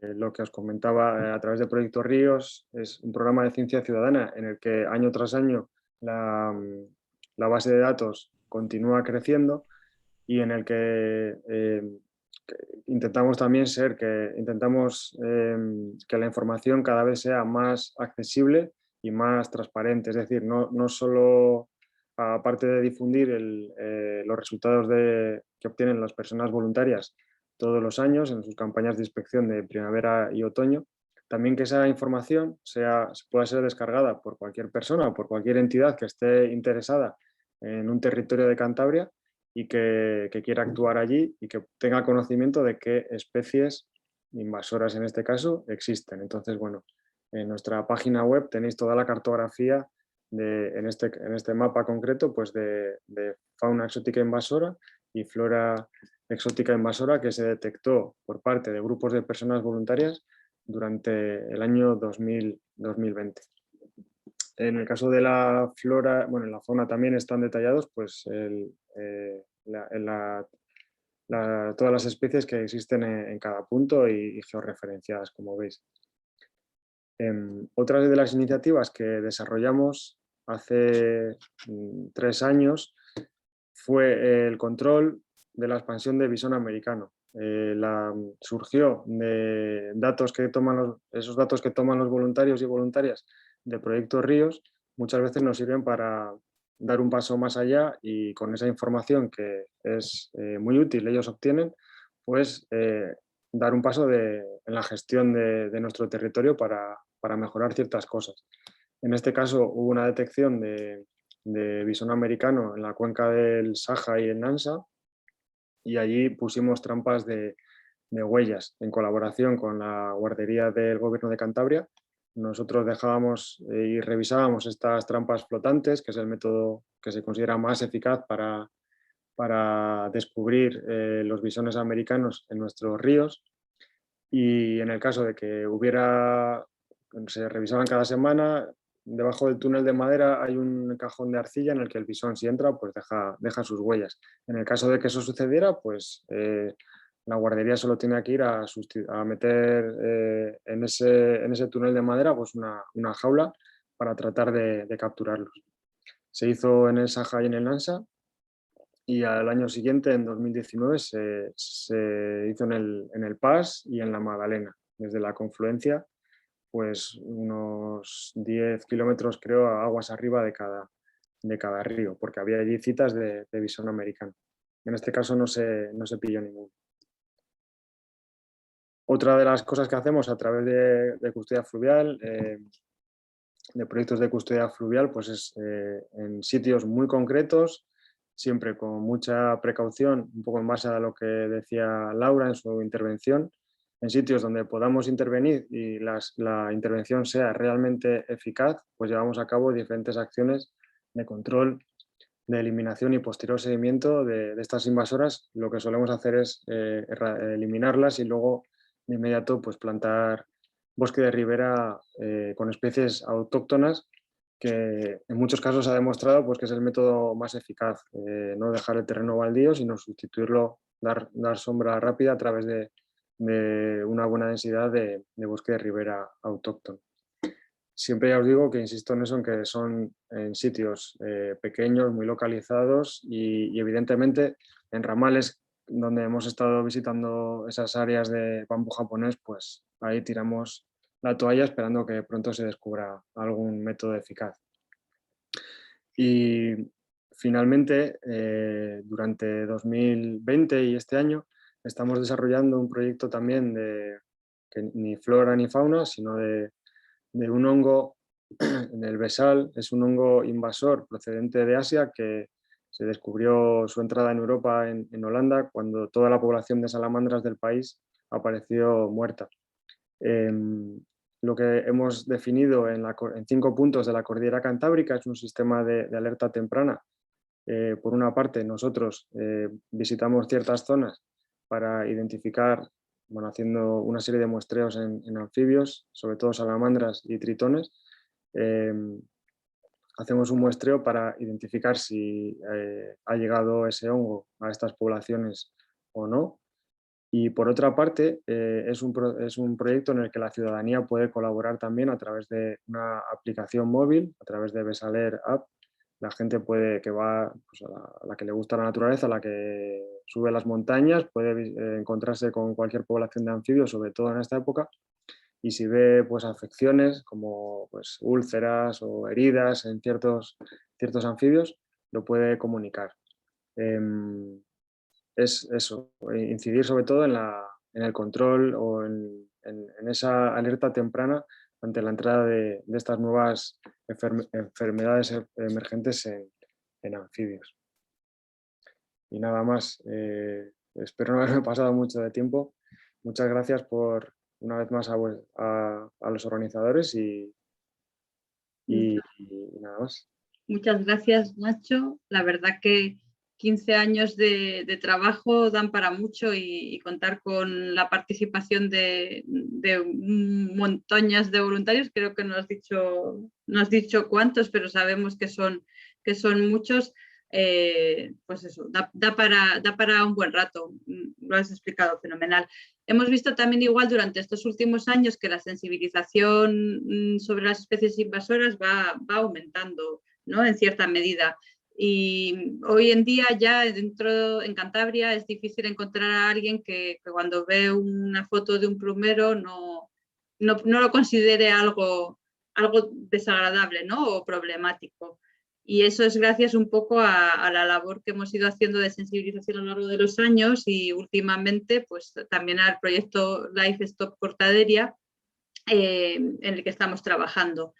lo que os comentaba, a través de Proyectos Ríos, es un programa de ciencia ciudadana en el que año tras año la base de datos continúa creciendo, y en el que intentamos también que la información cada vez sea más accesible y más transparente. Es decir, no solo, aparte de difundir los resultados que obtienen las personas voluntarias todos los años en sus campañas de inspección de primavera y otoño, también que esa información pueda ser descargada por cualquier persona o por cualquier entidad que esté interesada en un territorio de Cantabria y que quiera actuar allí, y que tenga conocimiento de qué especies invasoras, en este caso, existen. Entonces, bueno, en nuestra página web tenéis toda la cartografía en este mapa concreto, pues de fauna exótica invasora y flora exótica invasora, que se detectó por parte de grupos de personas voluntarias durante el año 2020. En el caso de la flora, bueno, en la fauna también están detallados pues todas las especies que existen en cada punto y georreferenciadas, como veis. Otra de las iniciativas que desarrollamos hace 3 años fue el control de la expansión de visón americano. Surgió de datos que esos datos que toman los voluntarios y voluntarias de Proyecto Ríos, muchas veces nos sirven para dar un paso más allá y con esa información que es muy útil, ellos obtienen, pues dar un paso en la gestión de nuestro territorio para mejorar ciertas cosas. En este caso hubo una detección de visón americano en la cuenca del Saja y el Nansa, y allí pusimos trampas de huellas en colaboración con la guardería del Gobierno de Cantabria. Nosotros dejábamos y revisábamos estas trampas flotantes, que es el método que se considera más eficaz para descubrir los bisones americanos en nuestros ríos. Y en el caso de que se revisaban cada semana, debajo del túnel de madera hay un cajón de arcilla en el que el bisón, si entra, pues deja sus huellas. En el caso de que eso sucediera, pues la guardería solo tiene que ir a meter en ese túnel de madera pues una jaula para tratar de capturarlos. Se hizo en el Saja y en el Nansa, y al año siguiente, en 2019, se hizo en el Pas y en la Magdalena, desde la confluencia, pues unos 10 kilómetros, creo, a aguas arriba de cada río, porque había allí citas de bisón americano. En este caso no se pilló ninguno. Otra de las cosas que hacemos a través de custodia fluvial, de proyectos de custodia fluvial, pues es en sitios muy concretos, siempre con mucha precaución, un poco en base a lo que decía Laura en su intervención, en sitios donde podamos intervenir y la intervención sea realmente eficaz, pues llevamos a cabo diferentes acciones de control, de eliminación y posterior seguimiento de estas invasoras. Lo que solemos hacer es eliminarlas y luego de inmediato pues plantar bosque de ribera con especies autóctonas, que en muchos casos ha demostrado pues, que es el método más eficaz, no dejar el terreno baldío, sino sustituirlo, dar sombra rápida a través de una buena densidad de bosque de ribera autóctono. Siempre ya os digo que insisto en eso, en que son en sitios pequeños, muy localizados y evidentemente en ramales donde hemos estado visitando esas áreas de bambú japonés, pues ahí tiramos la toalla esperando que pronto se descubra algún método eficaz. Y finalmente, durante 2020 y este año, estamos desarrollando un proyecto también que ni flora ni fauna, sino de un hongo en el Besal. Es un hongo invasor procedente de Asia que se descubrió su entrada en Europa en Holanda, cuando toda la población de salamandras del país apareció muerta. Lo que hemos definido en 5 puntos de la cordillera cantábrica es un sistema de alerta temprana. Por una parte, nosotros visitamos ciertas zonas para identificar, haciendo una serie de muestreos en anfibios, sobre todo salamandras y tritones. Hacemos un muestreo para identificar si ha llegado ese hongo a estas poblaciones o no. Y por otra parte, es un proyecto en el que la ciudadanía puede colaborar también a través de una aplicación móvil, a través de Besaler App. La gente pues, a la que le gusta la naturaleza, a la que sube las montañas, puede encontrarse con cualquier población de anfibios, sobre todo en esta época, y si ve pues, afecciones como pues, úlceras o heridas en ciertos anfibios, lo puede comunicar. Es eso, incidir sobre todo en el control o en esa alerta temprana ante la entrada de estas nuevas enfermedades emergentes en anfibios. Y nada más, espero no haberme pasado mucho de tiempo. Muchas gracias una vez más a los organizadores y nada más. Muchas gracias, Nacho. La verdad que 15 años de trabajo dan para mucho y contar con la participación de montañas de voluntarios. Creo que no has dicho cuántos, pero sabemos que son muchos. Pues eso, da para un buen rato. lo has explicado fenomenal. Hemos visto también igual durante estos últimos años que la sensibilización sobre las especies invasoras va aumentando, ¿no? En cierta medida. Y hoy en día ya dentro en Cantabria es difícil encontrar a alguien que cuando ve una foto de un plumero no lo considere algo desagradable, ¿no? O problemático. Y eso es gracias un poco a la labor que hemos ido haciendo de sensibilización a lo largo de los años y últimamente pues también al proyecto Life Stop Cortaderia en el que estamos trabajando.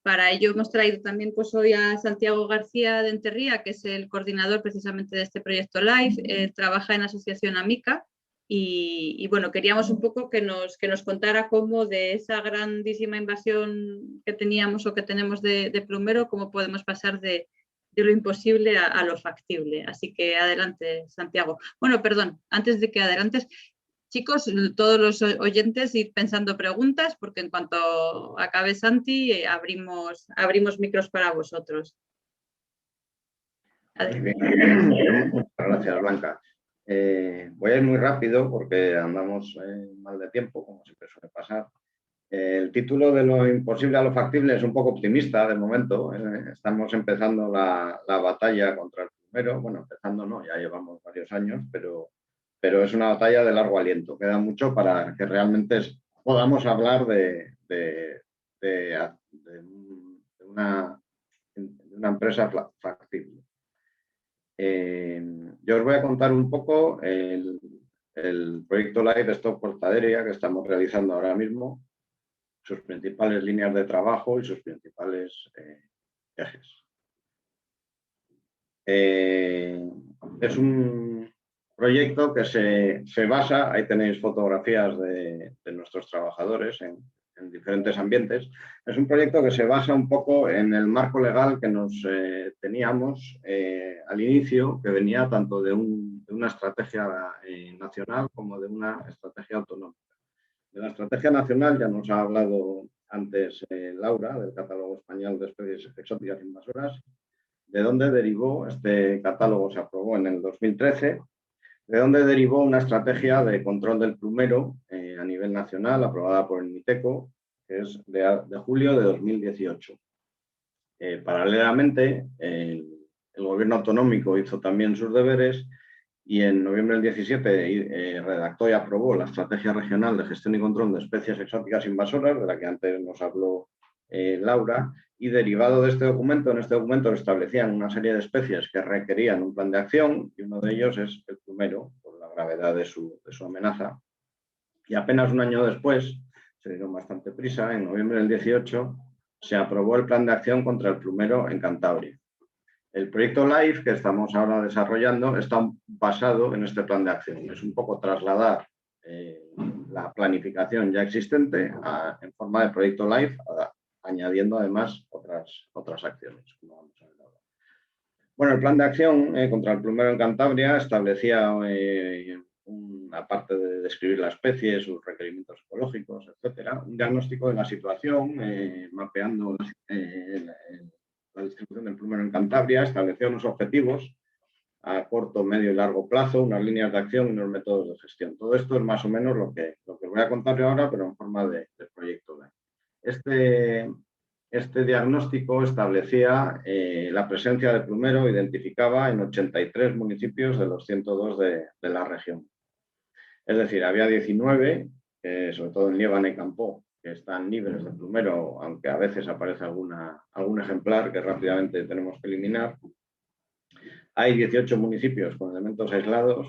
Para ello hemos traído también pues, hoy a Santiago García de Enterría, que es el coordinador precisamente de este proyecto LIFE, trabaja en la asociación Amica y bueno, queríamos un poco que nos contara cómo de esa grandísima invasión que teníamos o que tenemos de plumero, cómo podemos pasar de lo imposible a lo factible. Así que adelante, Santiago. Bueno, perdón, antes de que adelantes, chicos, todos los oyentes ir pensando preguntas porque en cuanto acabe Santi abrimos micros para vosotros. Muchas gracias, Blanca. Voy a ir muy rápido porque andamos mal de tiempo, como siempre suele pasar. El título de lo imposible a lo factible es un poco optimista de momento. Estamos empezando la batalla contra el plumero. Bueno, empezando no, ya llevamos varios años, pero es una batalla de largo aliento. Queda mucho para que realmente podamos hablar de una empresa factible. Yo os voy a contar un poco el proyecto Life Stop Cortaderia que estamos realizando ahora mismo, sus principales líneas de trabajo y sus principales ejes. Es un proyecto que se basa, ahí tenéis fotografías de nuestros trabajadores en diferentes ambientes. Es un proyecto que se basa un poco en el marco legal que nos teníamos al inicio, que venía tanto de una estrategia nacional como de una estrategia autonómica. De la estrategia nacional ya nos ha hablado antes Laura, del Catálogo Español de Especies Exóticas Invasoras, de dónde derivó, este catálogo se aprobó en el 2013, de dónde derivó una estrategia de control del plumero a nivel nacional, aprobada por el MITECO, que es de julio de 2018. Paralelamente, el gobierno autonómico hizo también sus deberes y en noviembre del 17 redactó y aprobó la Estrategia Regional de Gestión y Control de Especies Exóticas Invasoras, de la que antes nos habló Laura, y derivado de este documento, en este documento establecían una serie de especies que requerían un plan de acción y uno de ellos es el plumero, por la gravedad de su amenaza. Y apenas un año después, se dieron bastante prisa, en noviembre del 18 se aprobó el plan de acción contra el plumero en Cantabria. El proyecto LIFE que estamos ahora desarrollando está basado en este plan de acción. Es un poco trasladar la planificación ya existente en forma de proyecto LIFE, añadiendo además otras acciones. Como vamos a ver ahora. Bueno, el plan de acción contra el plumero en Cantabria establecía, aparte de describir la especie, sus requerimientos ecológicos, etcétera, un diagnóstico de la situación, mapeando la distribución del plumero en Cantabria, estableció unos objetivos a corto, medio y largo plazo, unas líneas de acción y unos métodos de gestión. Todo esto es más o menos lo que voy a contar ahora, pero en forma de proyecto. Este diagnóstico establecía la presencia de plumero, identificaba en 83 municipios de los 102 de la región. Es decir, había 19, sobre todo en Líbano y Campó, que están libres de plumero, aunque a veces aparece algún ejemplar que rápidamente tenemos que eliminar. Hay 18 municipios con elementos aislados,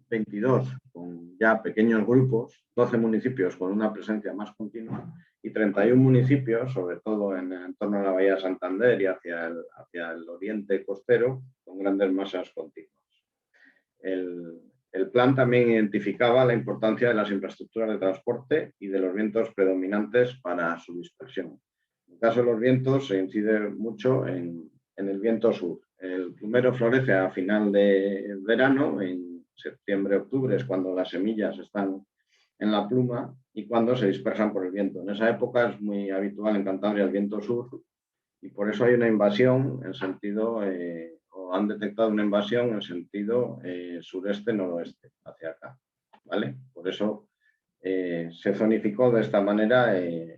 22 con ya pequeños grupos, 12 municipios con una presencia más continua y 31 municipios, sobre todo en torno a la Bahía de Santander y hacia el oriente costero, con grandes masas continuas. El plan también identificaba la importancia de las infraestructuras de transporte y de los vientos predominantes para su dispersión. En el caso de los vientos se incide mucho en el viento sur. El plumero florece a final de verano, en septiembre-octubre es cuando las semillas están en la pluma y cuando se dispersan por el viento. En esa época es muy habitual en Cantabria el viento sur y por eso hay una invasión en sentido o han detectado una invasión en sentido sureste-noroeste, hacia acá, ¿vale? Por eso se zonificó de esta manera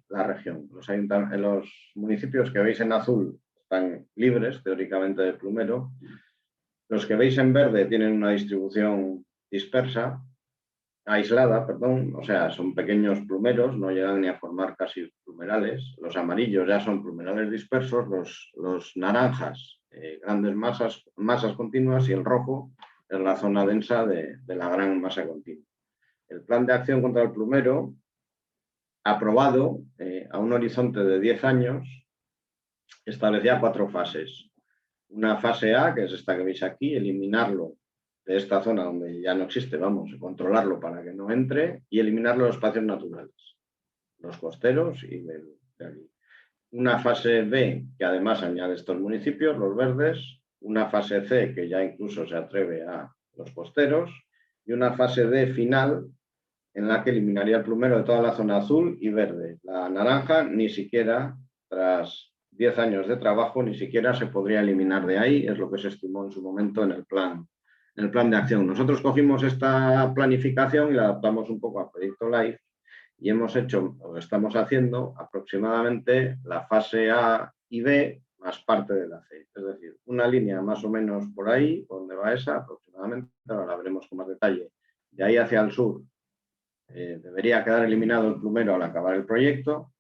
la región. Los municipios que veis en azul están libres, teóricamente, de plumero. Los que veis en verde tienen una distribución dispersa, aislada, perdón, o sea, son pequeños plumeros, no llegan ni a formar casi plumerales. Los amarillos ya son plumerales dispersos, los naranjas, grandes masas continuas, y el rojo es la zona densa de la gran masa continua. El plan de acción contra el plumero, aprobado a un horizonte de 10 años, establecía 4 fases. Una fase A, que es esta que veis aquí, eliminarlo de esta zona donde ya no existe, vamos, controlarlo para que no entre, y eliminar los espacios naturales, los costeros y de aquí. Una fase B, que además añade estos municipios, los verdes. Una fase C, que ya incluso se atreve a los costeros. Y una fase D final, en la que eliminaría el plumero de toda la zona azul y verde. La naranja, ni siquiera, tras 10 años de trabajo, ni siquiera se podría eliminar de ahí, es lo que se estimó en su momento en el plan de acción. Nosotros cogimos esta planificación y la adaptamos un poco a Proyecto LIFE y hemos hecho, o estamos haciendo, aproximadamente la fase A y B más parte de la C. Es decir, una línea más o menos por ahí, por donde va esa, aproximadamente, ahora la veremos con más detalle, de ahí hacia el sur. Debería quedar eliminado el plumero al acabar el proyecto,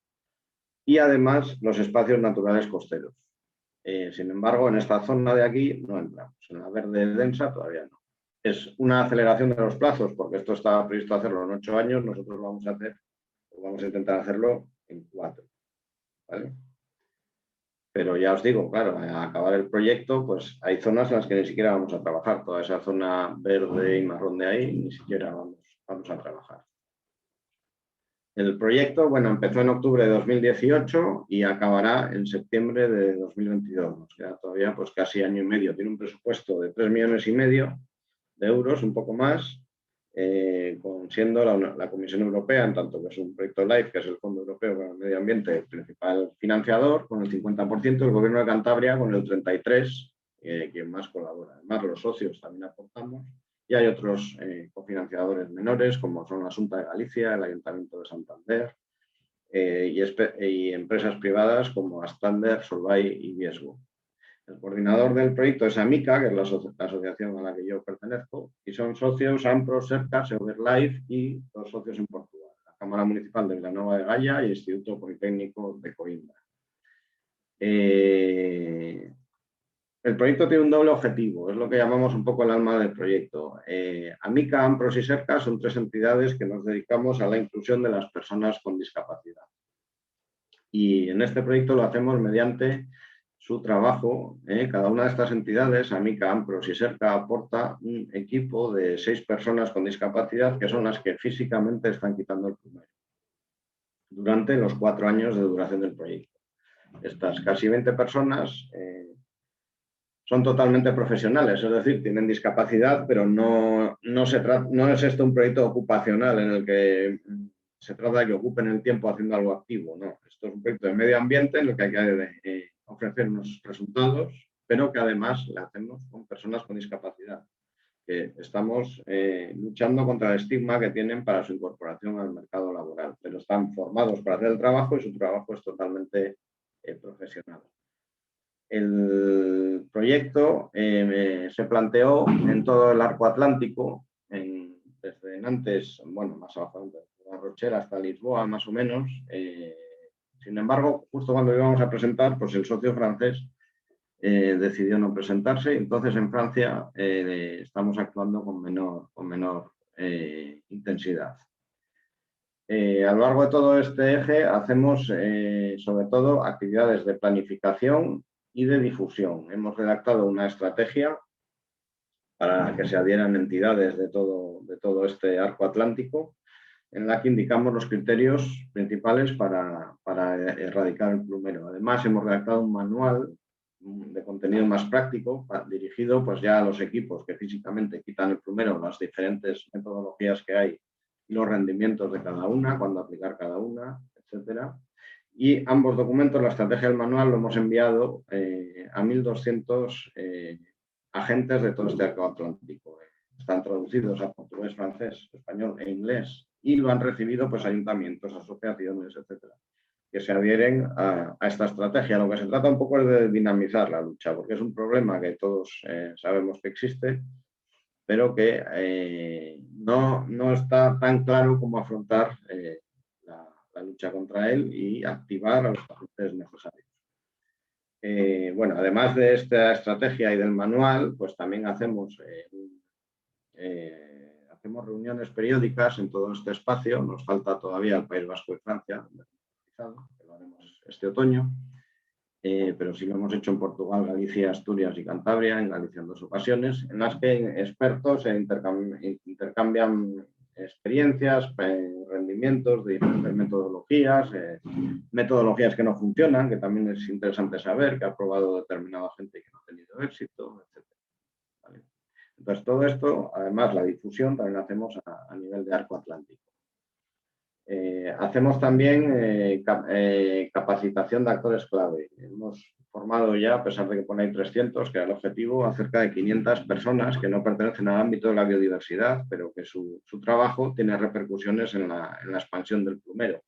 y además los espacios naturales costeros. Sin embargo, en esta zona de aquí no entramos, en la verde densa todavía no. Es una aceleración de los plazos, porque esto estaba previsto hacerlo en 8 años, nosotros lo vamos a intentar hacerlo en 4, ¿vale? Pero ya os digo, claro, al acabar el proyecto, pues hay zonas en las que ni siquiera vamos a trabajar. Toda esa zona verde y marrón de ahí, ni siquiera vamos a trabajar. El proyecto, bueno, empezó en octubre de 2018 y acabará en septiembre de 2022. Nos queda todavía pues casi año y medio. Tiene un presupuesto de 3,5 millones de euros, un poco más, siendo la Comisión Europea, en tanto que es un proyecto LIFE, que es el Fondo Europeo para el Medio Ambiente, el principal financiador, con el 50%, el Gobierno de Cantabria con el 33%, quien más colabora. Además, los socios también aportamos. Y hay otros cofinanciadores menores, como son la Xunta de Galicia, el Ayuntamiento de Santander, y empresas privadas como Astander, Solvay y Viesgo. El coordinador del proyecto es AMICA, que es la asociación a la que yo pertenezco, y son socios AMPRO, SERCA, Seoverlife y 2 socios en Portugal, la Cámara Municipal de Vilanova de Gaia y el Instituto Politécnico de Coimbra. El proyecto tiene un doble objetivo, es lo que llamamos un poco el alma del proyecto. AMICA, AMPROS y SERCA son 3 entidades que nos dedicamos a la inclusión de las personas con discapacidad. Y en este proyecto lo hacemos mediante su trabajo. Cada una de estas entidades, AMICA, AMPROS y SERCA, aporta un equipo de 6 personas con discapacidad, que son las que físicamente están quitando el plumero durante los 4 años de duración del proyecto. Estas casi 20 personas son totalmente profesionales, es decir, tienen discapacidad, pero no es esto un proyecto ocupacional en el que se trata de que ocupen el tiempo haciendo algo activo, no. Esto es un proyecto de medio ambiente en el que hay que ofrecer unos resultados, pero que además le hacemos con personas con discapacidad, que estamos luchando contra el estigma que tienen para su incorporación al mercado laboral, pero están formados para hacer el trabajo y su trabajo es totalmente profesional. El proyecto se planteó en todo el arco atlántico, desde Nantes, bueno, más abajo, de La Rochera hasta Lisboa, más o menos. Sin embargo, justo cuando íbamos a presentar, pues el socio francés decidió no presentarse. Entonces, en Francia estamos actuando con menor intensidad. A lo largo de todo este eje hacemos, sobre todo, actividades de planificación y de difusión. Hemos redactado una estrategia para que se adhieran entidades de todo este arco atlántico, en la que indicamos los criterios principales para erradicar el plumero. Además, hemos redactado un manual de contenido más práctico, dirigido pues, ya a los equipos que físicamente quitan el plumero, las diferentes metodologías que hay y los rendimientos de cada una, cuándo aplicar cada una, etcétera. Y ambos documentos, la estrategia y el manual, lo hemos enviado a 1.200 agentes de todo este arco atlántico. Están traducidos a portugués, francés, español e inglés y lo han recibido pues ayuntamientos, asociaciones, etcétera, que se adhieren a esta estrategia. Lo que se trata un poco es de dinamizar la lucha, porque es un problema que todos sabemos que existe, pero que no está tan claro cómo afrontar la lucha contra él y activar a los agentes necesarios. Bueno, además de esta estrategia y del manual, pues también hacemos reuniones periódicas en todo este espacio. Nos falta todavía el País Vasco y Francia, que lo haremos este otoño, pero sí lo hemos hecho en Portugal, Galicia, Asturias y Cantabria, en Galicia en 2 ocasiones, en las que expertos intercambian experiencias, rendimientos de diferentes metodologías, metodologías que no funcionan, que también es interesante saber, que ha probado determinada gente y que no ha tenido éxito, etc. ¿Vale? Entonces, todo esto, además la difusión, también la hacemos a nivel de arco atlántico. Hacemos también capacitación de actores clave. Hemos formado ya, a pesar de que pone ahí 300, que era el objetivo, a cerca de 500 personas que no pertenecen al ámbito de la biodiversidad, pero que su trabajo tiene repercusiones en la expansión del plumero.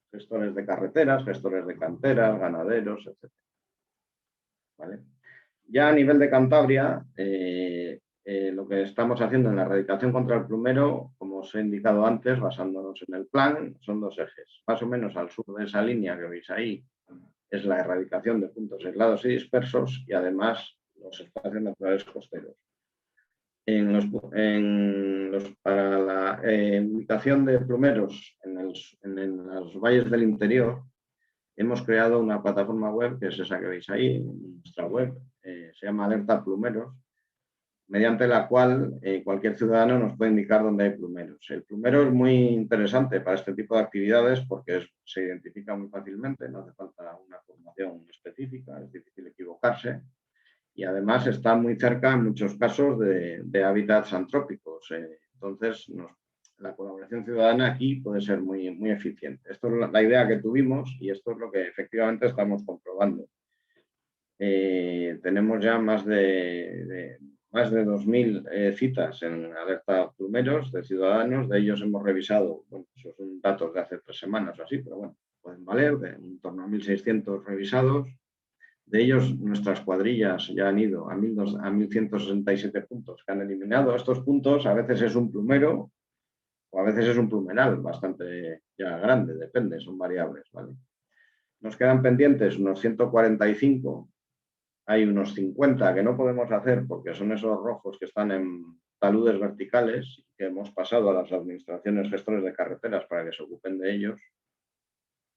Gestores de carreteras, gestores de canteras, ganaderos, etc. ¿Vale? Ya a nivel de Cantabria, lo que estamos haciendo en la erradicación contra el plumero, como os he indicado antes, basándonos en el plan, son 2 ejes. Más o menos al sur de esa línea que veis ahí es la erradicación de puntos aislados y dispersos y además los espacios naturales costeros. Para la ubicación de plumeros en los valles del interior, hemos creado una plataforma web, que es esa que veis ahí, nuestra web, se llama Alerta Plumeros, mediante la cual cualquier ciudadano nos puede indicar dónde hay plumeros. El plumero es muy interesante para este tipo de actividades porque se identifica muy fácilmente, no hace falta una formación específica, es difícil equivocarse y además está muy cerca en muchos casos de hábitats antrópicos. Entonces, la colaboración ciudadana aquí puede ser muy, muy eficiente. Esto es la idea que tuvimos y esto es lo que efectivamente estamos comprobando. Tenemos ya más de 2.000 citas en Alerta Plumeros de ciudadanos. De ellos hemos revisado, bueno, esos son datos de hace 3 semanas o así, pero bueno, pueden valer, de en torno a 1.600 revisados. De ellos, nuestras cuadrillas ya han ido a 1.167 puntos que han eliminado. Estos puntos a veces es un plumero o a veces es un plumeral bastante ya grande, depende, son variables, ¿vale? Nos quedan pendientes unos 145. Hay unos 50 que no podemos hacer porque son esos rojos que están en taludes verticales que hemos pasado a las administraciones gestores de carreteras para que se ocupen de ellos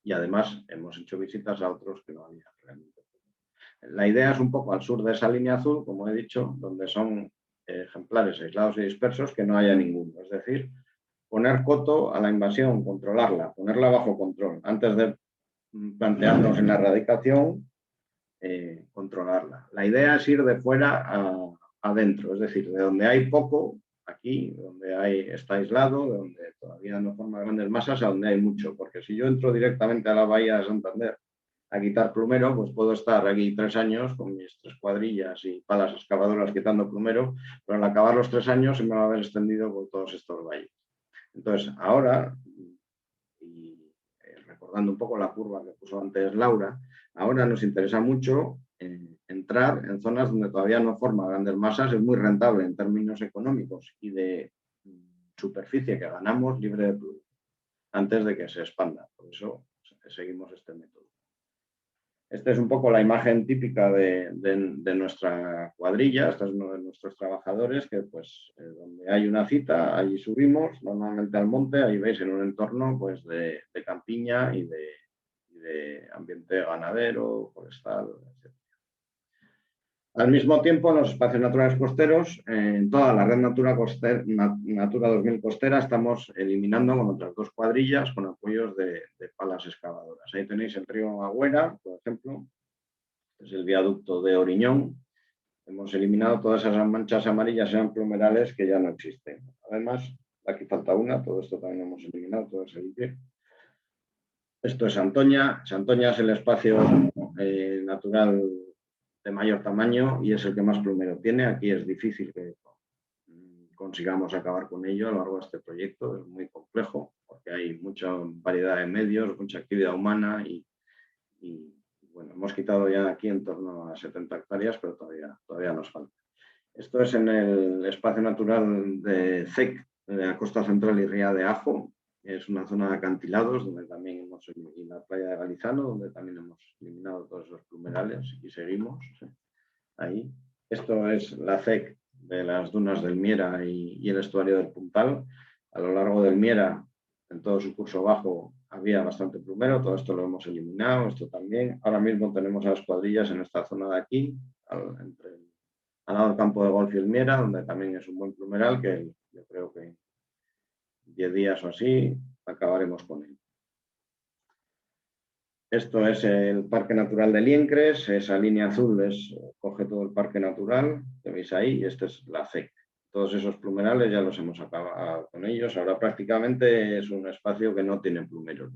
y además hemos hecho visitas a otros que no había realmente. La idea es un poco al sur de esa línea azul, como he dicho, donde son ejemplares aislados y dispersos que no haya ninguno. Es decir, poner coto a la invasión, controlarla, ponerla bajo control. Antes de plantearnos en la erradicación, controlarla. La idea es ir de fuera a adentro, es decir, de donde hay poco, aquí, donde está aislado, de donde todavía no forma grandes masas, a donde hay mucho, porque si yo entro directamente a la bahía de Santander a quitar plumero, pues puedo estar aquí 3 años con mis 3 cuadrillas y palas excavadoras quitando plumero, pero al acabar los 3 años se me va a haber extendido por todos estos valles. Entonces, ahora, y recordando un poco la curva que puso antes Laura, ahora nos interesa mucho entrar en zonas donde todavía no forma grandes masas, es muy rentable en términos económicos y de superficie que ganamos libre de plumero, antes de que se expanda. Por eso seguimos este método. Esta es un poco la imagen típica de nuestra cuadrilla. Este es uno de nuestros trabajadores que, pues, donde hay una cita, allí subimos, normalmente al monte, ahí veis en un entorno pues, de campiña y de ambiente ganadero, forestal, etc. Al mismo tiempo, en los espacios naturales costeros, en toda la red Natura 2000 costera, estamos eliminando con otras 2 cuadrillas con apoyos de palas excavadoras. Ahí tenéis el río Agüera, por ejemplo, es el viaducto de Oriñón. Hemos eliminado todas esas manchas amarillas, eran plumerales que ya no existen. Además, aquí falta una, todo esto también lo hemos eliminado, todo se limpia. Esto es Santoña. Santoña es el espacio natural de mayor tamaño y es el que más plumero tiene. Aquí es difícil que consigamos acabar con ello a lo largo de este proyecto. Es muy complejo porque hay mucha variedad de medios, mucha actividad humana y bueno, hemos quitado ya aquí en torno a 70 hectáreas, pero todavía nos falta. Esto es en el espacio natural de CEC, de la Costa Central y Ría de Ajo. Es una zona de acantilados donde también y la playa de Galizano, donde también hemos eliminado todos esos plumerales y seguimos ahí. Esto es la CEC de las dunas del Miera y el estuario del Puntal. A lo largo del Miera, en todo su curso bajo, había bastante plumero, todo esto lo hemos eliminado, esto también. Ahora mismo tenemos a las cuadrillas en esta zona de aquí, al lado del campo de golf y el Miera, donde también es un buen plumeral que yo creo que 10 días o así acabaremos con él. Esto es el Parque Natural de Liencres, esa línea azul coge todo el parque natural, que veis ahí, y esta es la CEC. Todos esos plumerales ya los hemos acabado con ellos, ahora prácticamente es un espacio que no tiene plumeros.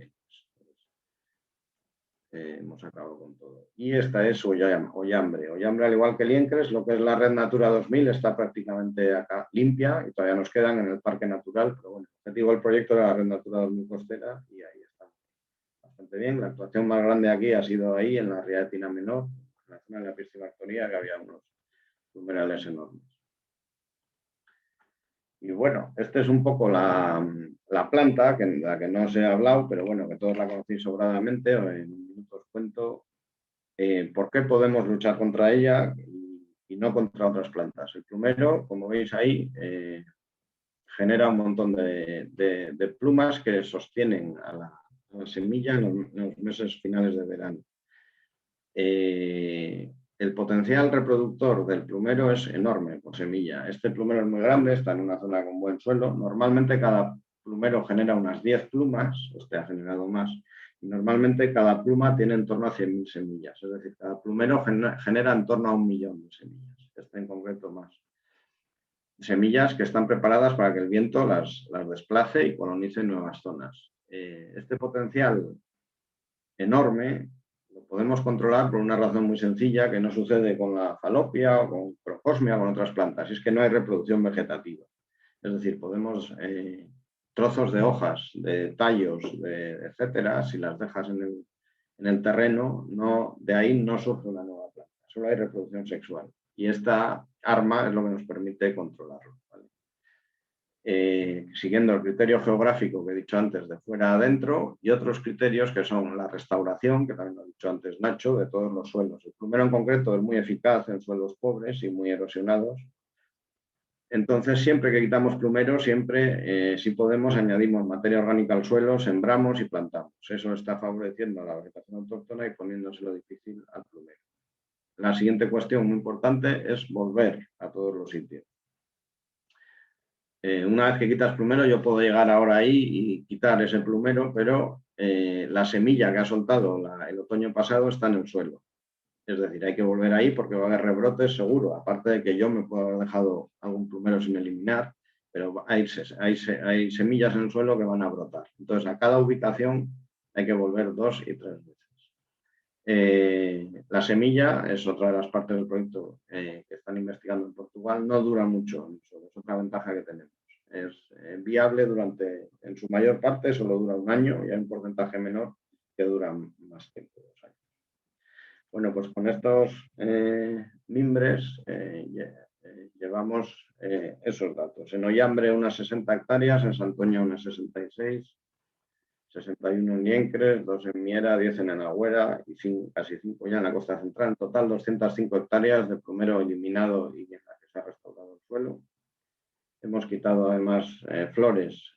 Hemos acabado con todo. Y esta es Ollambre. Ollambre, al igual que Liencres, lo que es la Red Natura 2000 está prácticamente acá limpia y todavía nos quedan en el Parque Natural, pero bueno, el objetivo del proyecto era la Red Natura 2000 costera y ahí está bastante bien. La actuación más grande aquí ha sido ahí, en la Ría de Tina Menor, en la zona de la piscifactoría, que había unos plumerales enormes. Y bueno, esta es un poco la planta, de la que no os he hablado, pero bueno, que todos la conocéis sobradamente. En un minuto os cuento por qué podemos luchar contra ella y no contra otras plantas. El plumero, como veis ahí, genera un montón de plumas que sostienen a la semilla en los meses finales de verano. El potencial reproductor del plumero es enorme por semilla. Este plumero es muy grande, está en una zona con buen suelo. Normalmente cada plumero genera unas 10 plumas, este ha generado más. Y normalmente cada pluma tiene en torno a 100.000 semillas. Es decir, cada plumero genera en torno a 1 millón de semillas. Este en concreto más. Semillas que están preparadas para que el viento las desplace y colonice nuevas zonas. Este potencial enorme lo podemos controlar por una razón muy sencilla que no sucede con la falopia o con procosmia o con otras plantas, y es que no hay reproducción vegetativa. Es decir, podemos trozos de hojas, de tallos, etcétera, si las dejas en el terreno, de ahí no surge una nueva planta, solo hay reproducción sexual. Y esta arma es lo que nos permite controlarlo. ¿Vale? Siguiendo el criterio geográfico que he dicho antes, de fuera a adentro, y otros criterios que son la restauración, que también lo ha dicho antes Nacho, de todos los suelos. El plumero en concreto es muy eficaz en suelos pobres y muy erosionados. Entonces, siempre que quitamos plumero, siempre, si podemos, añadimos materia orgánica al suelo, sembramos y plantamos. Eso está favoreciendo a la vegetación autóctona y poniéndoselo difícil al plumero. La siguiente cuestión muy importante es volver a todos los sitios. Una vez que quitas plumero, yo puedo llegar ahora ahí y quitar ese plumero, pero la semilla que ha soltado el otoño pasado está en el suelo. Es decir, hay que volver ahí porque va a haber rebrotes seguro, aparte de que yo me puedo haber dejado algún plumero sin eliminar, pero hay semillas en el suelo que van a brotar. Entonces, a cada ubicación hay que volver 2 y 3 veces. La semilla es otra de las partes del proyecto que están investigando en Portugal. No dura mucho, es otra ventaja que tenemos. Es viable en su mayor parte, solo dura 1 año y hay un porcentaje menor que dura más tiempo, 2 años. Bueno, pues con estos mimbres llevamos esos datos. En Ollambre unas 60 hectáreas, en Santoña unas 66, 61 en Liencres, 2 en Miera, 10 en Enagüera y casi 5 ya en la costa central. En total 205 hectáreas de plumero eliminado y en la que se ha restaurado el suelo. Hemos quitado además flores.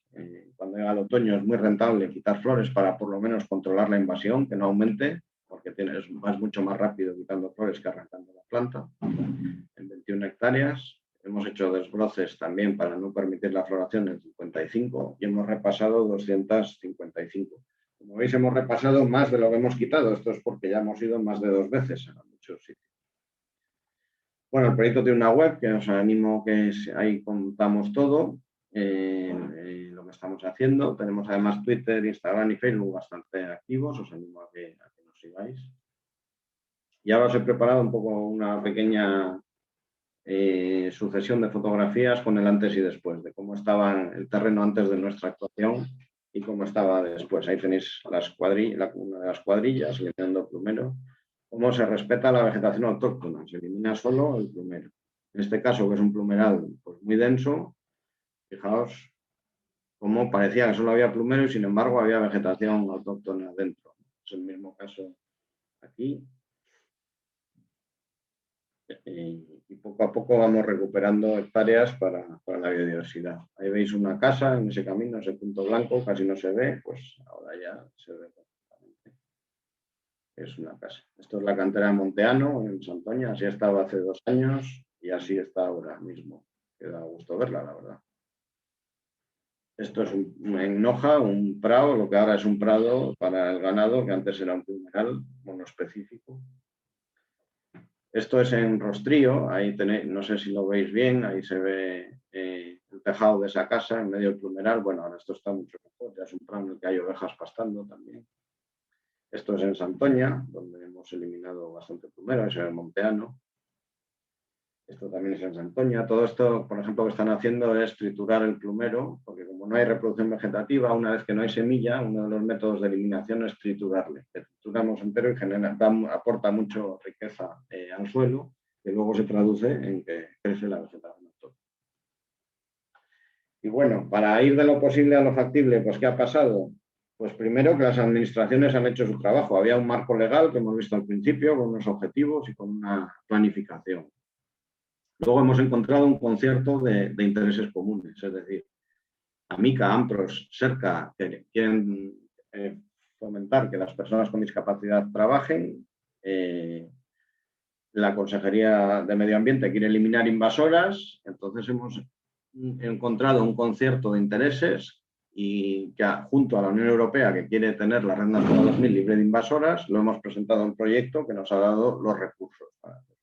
Cuando llega el otoño es muy rentable quitar flores para por lo menos controlar la invasión, que no aumente, porque vas mucho más rápido quitando flores que arrancando la planta. En 21 hectáreas. Hemos hecho desbroces también para no permitir la floración en 55 y hemos repasado 255. Como veis, hemos repasado más de lo que hemos quitado. Esto es porque ya hemos ido más de 2 veces a muchos sitios. Bueno, el proyecto tiene una web que os animo que ahí contamos todo, lo que estamos haciendo. Tenemos además Twitter, Instagram y Facebook bastante activos. Os animo a que nos sigáis. Y ahora os he preparado un poco una pequeña sucesión de fotografías con el antes y después, de cómo estaba el terreno antes de nuestra actuación y cómo estaba después. Ahí tenéis una de las cuadrillas, eliminando plumero. Cómo se respeta la vegetación autóctona, se elimina solo el plumero. En este caso, que es un plumeral pues, muy denso, fijaos cómo parecía que solo había plumero y sin embargo había vegetación autóctona dentro. Es el mismo caso aquí. Y poco a poco vamos recuperando hectáreas para la biodiversidad. Ahí veis una casa en ese camino, ese punto blanco, casi no se ve, pues ahora ya se ve perfectamente. Es una casa. Esto es la cantera de Monteano, en Santoña, así estaba hace 2 años y así está ahora mismo. Que da gusto verla, la verdad. Esto es en Noja, un prado, lo que ahora es un prado para el ganado, que antes era un plumeral monoespecífico. Esto es en Rostrío, ahí tenéis, no sé si lo veis bien, ahí se ve el tejado de esa casa en medio del plumeral. Bueno, ahora esto está mucho mejor, ya es un prado en el que hay ovejas pastando también. Esto es en Santoña, donde hemos eliminado bastante plumero, eso es en Monteano. Esto también es en Santoña. Todo esto, por ejemplo, que están haciendo es triturar el plumero, porque como no hay reproducción vegetativa, una vez que no hay semilla, uno de los métodos de eliminación es triturarle. Le trituramos entero y aporta mucho riqueza al suelo, que luego se traduce en que crece la vegetación. Y bueno, para ir de lo posible a lo factible, pues ¿qué ha pasado? Pues primero que las administraciones han hecho su trabajo. Había un marco legal que hemos visto al principio, con unos objetivos y con una planificación. Luego hemos encontrado un concierto de intereses comunes, es decir, AMICA, AMPROS, SERCA, que quieren fomentar que las personas con discapacidad trabajen, la Consejería de Medio Ambiente quiere eliminar invasoras, entonces hemos encontrado un concierto de intereses y que junto a la Unión Europea, que quiere tener la Red Natura 2000 libre de invasoras, lo hemos presentado en un proyecto que nos ha dado los recursos para hacerlo.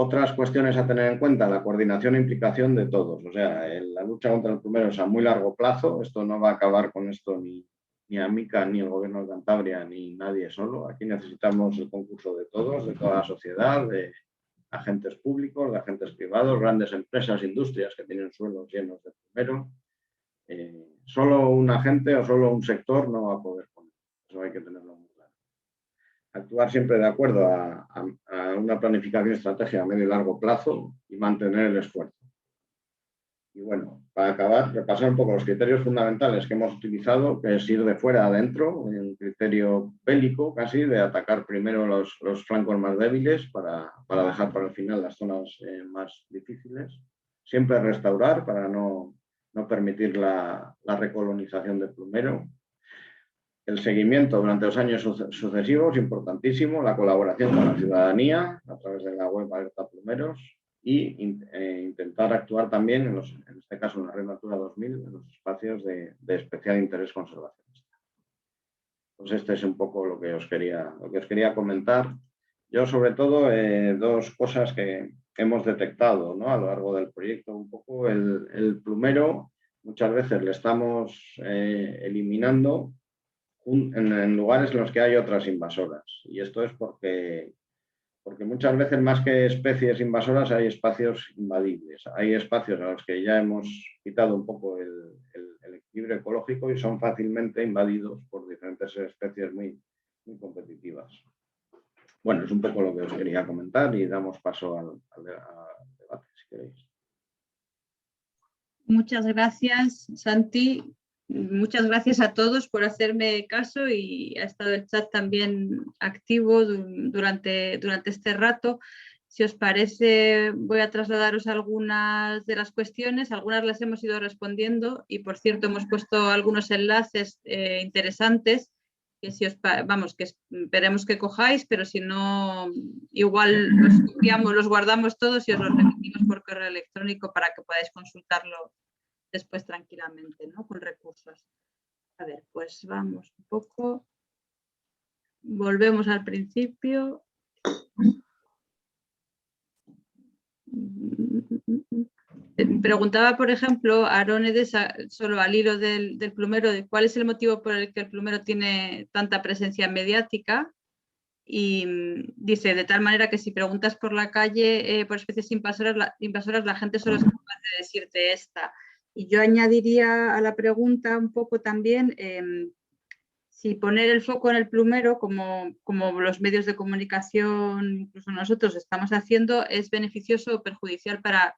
Otras cuestiones a tener en cuenta, la coordinación e implicación de todos. O sea, la lucha contra el plumero es a muy largo plazo. Esto no va a acabar con esto ni AMICA, ni el Gobierno de Cantabria, ni nadie solo. Aquí necesitamos el concurso de todos, de toda la sociedad, de agentes públicos, de agentes privados, grandes empresas, industrias que tienen suelos llenos de plumero. Solo un agente o solo un sector no va a poder con eso. Eso hay que tenerlo muy claro. Actuar siempre de acuerdo a una planificación estratégica a medio y largo plazo y mantener el esfuerzo. Y bueno, para acabar, repasar un poco los criterios fundamentales que hemos utilizado, que es ir de fuera a adentro, un criterio bélico casi, de atacar primero los flancos más débiles para dejar para el final las zonas más difíciles. Siempre restaurar para no permitir la recolonización del plumero. El seguimiento durante los años sucesivos, importantísimo, la colaboración con la ciudadanía a través de la web Alerta Plumeros y intentar actuar también, en este caso en la Red Natura 2000, en los espacios de especial interés conservacionista. Pues este es un poco lo que os quería comentar. Yo, sobre todo, 2 cosas que hemos detectado, ¿no? A lo largo del proyecto. Un poco el plumero, muchas veces le estamos eliminando en lugares en los que hay otras invasoras. Y esto es porque muchas veces, más que especies invasoras, hay espacios invadibles. Hay espacios a los que ya hemos quitado un poco el equilibrio ecológico y son fácilmente invadidos por diferentes especies muy, muy competitivas. Bueno, es un poco lo que os quería comentar y damos paso al debate, si queréis. Muchas gracias, Santi. Muchas gracias a todos por hacerme caso y ha estado el chat también activo durante este rato. Si os parece, voy a trasladaros algunas de las cuestiones. Algunas las hemos ido respondiendo y, por cierto, hemos puesto algunos enlaces interesantes que que esperemos que cojáis, pero si no, igual los copiamos, los guardamos todos y os los remitimos por correo electrónico para que podáis consultarlo después tranquilamente, ¿no? Con recursos. A ver, pues vamos un poco. Volvemos al principio. Preguntaba, por ejemplo, a Arónedes, solo al hilo del plumero, de cuál es el motivo por el que el plumero tiene tanta presencia mediática Y dice, de tal manera que si preguntas por la calle por especies invasoras, la gente solo es capaz de decirte esta. Y yo añadiría a la pregunta un poco también si poner el foco en el plumero, como los medios de comunicación, incluso nosotros estamos haciendo, es beneficioso o perjudicial para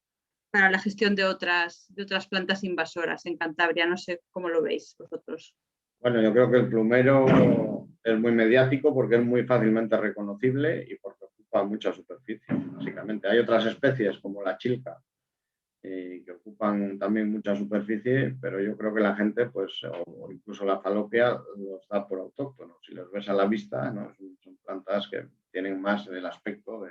la gestión de otras plantas invasoras en Cantabria. No sé cómo lo veis vosotros. Bueno, yo creo que el plumero es muy mediático porque es muy fácilmente reconocible y porque ocupa mucha superficie, básicamente. Hay otras especies como la chilca que ocupan también mucha superficie, pero yo creo que la gente, pues, o incluso la falopia, los da por autóctonos. Si los ves a la vista, ¿no? Son plantas que tienen más el aspecto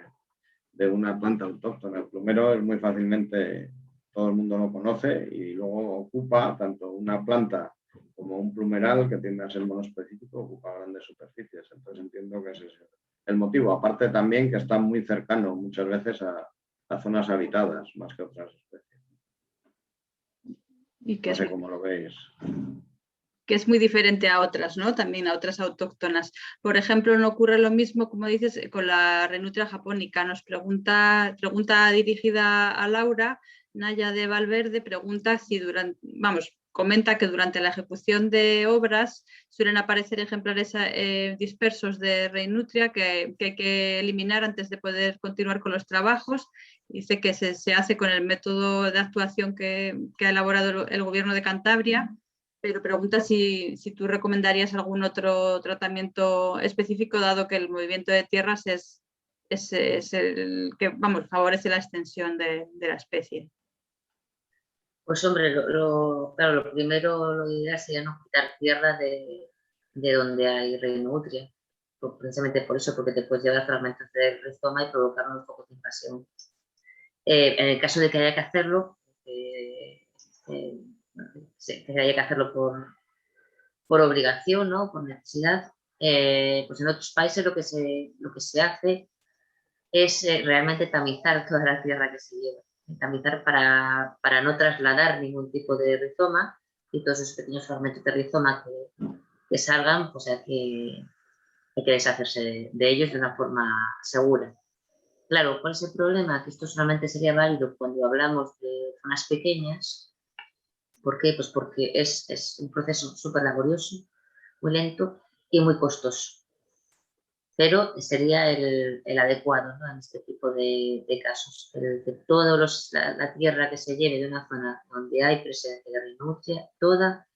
de una planta autóctona. El plumero es muy fácilmente, todo el mundo lo conoce y luego ocupa tanto una planta como un plumeral, que tiende a ser monoespecífico, ocupa grandes superficies. Entonces entiendo que ese es el motivo. Aparte también que está muy cercano muchas veces a zonas habitadas, más que otras especies. Y que no sé cómo lo veis. Que es muy diferente a otras, ¿no? También a otras autóctonas. Por ejemplo, no ocurre lo mismo, como dices, con la Reinutria japonica. Nos pregunta dirigida a Laura, Naya de Valverde, pregunta si comenta que durante la ejecución de obras suelen aparecer ejemplares dispersos de Reinutria que hay que eliminar antes de poder continuar con los trabajos. Dice que se hace con el método de actuación que ha elaborado el Gobierno de Cantabria, pero pregunta si tú recomendarías algún otro tratamiento específico, dado que el movimiento de tierras es el que favorece la extensión de la especie. Pues hombre, claro, lo primero, lo ideal sería no quitar tierra de donde hay reinutria, precisamente por eso, porque te puedes llevar fragmentos del rizoma y provocar unos focos de invasión. En el caso de que haya que hacerlo, que haya que hacerlo por obligación, ¿no? Por necesidad, pues en otros países lo que se hace es realmente tamizar toda la tierra que se lleva. Tamizar para no trasladar ningún tipo de rizoma y todos esos pequeños fragmentos de rizoma que salgan, pues hay que deshacerse de ellos de una forma segura. Claro, ¿cuál es el problema? Que esto solamente sería válido cuando hablamos de zonas pequeñas. ¿Por qué? Pues porque es un proceso súper laborioso, muy lento y muy costoso. Pero sería el adecuado, ¿no? En este tipo de casos. De la tierra que se lleve de una zona donde hay presencia de reinutria, toda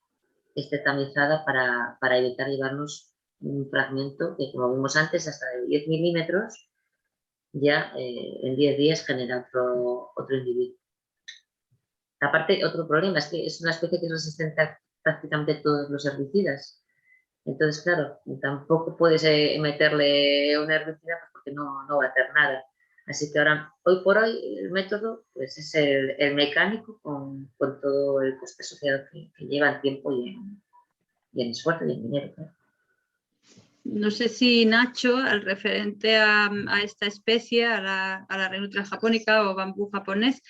esté tamizada para evitar llevarnos un fragmento que, como vimos antes, hasta de 10 milímetros, ya en 10 días genera otro individuo. Aparte, otro problema es que es una especie que es resistente a prácticamente todos los herbicidas. Entonces, claro, tampoco puedes meterle un herbicida porque no va a hacer nada. Así que ahora, hoy por hoy, el método pues, es el mecánico con todo el coste asociado que lleva en tiempo y en esfuerzo y en dinero. Claro. No sé si Nacho, al referente a esta especie, a la Reinutria japonica o bambú japonés,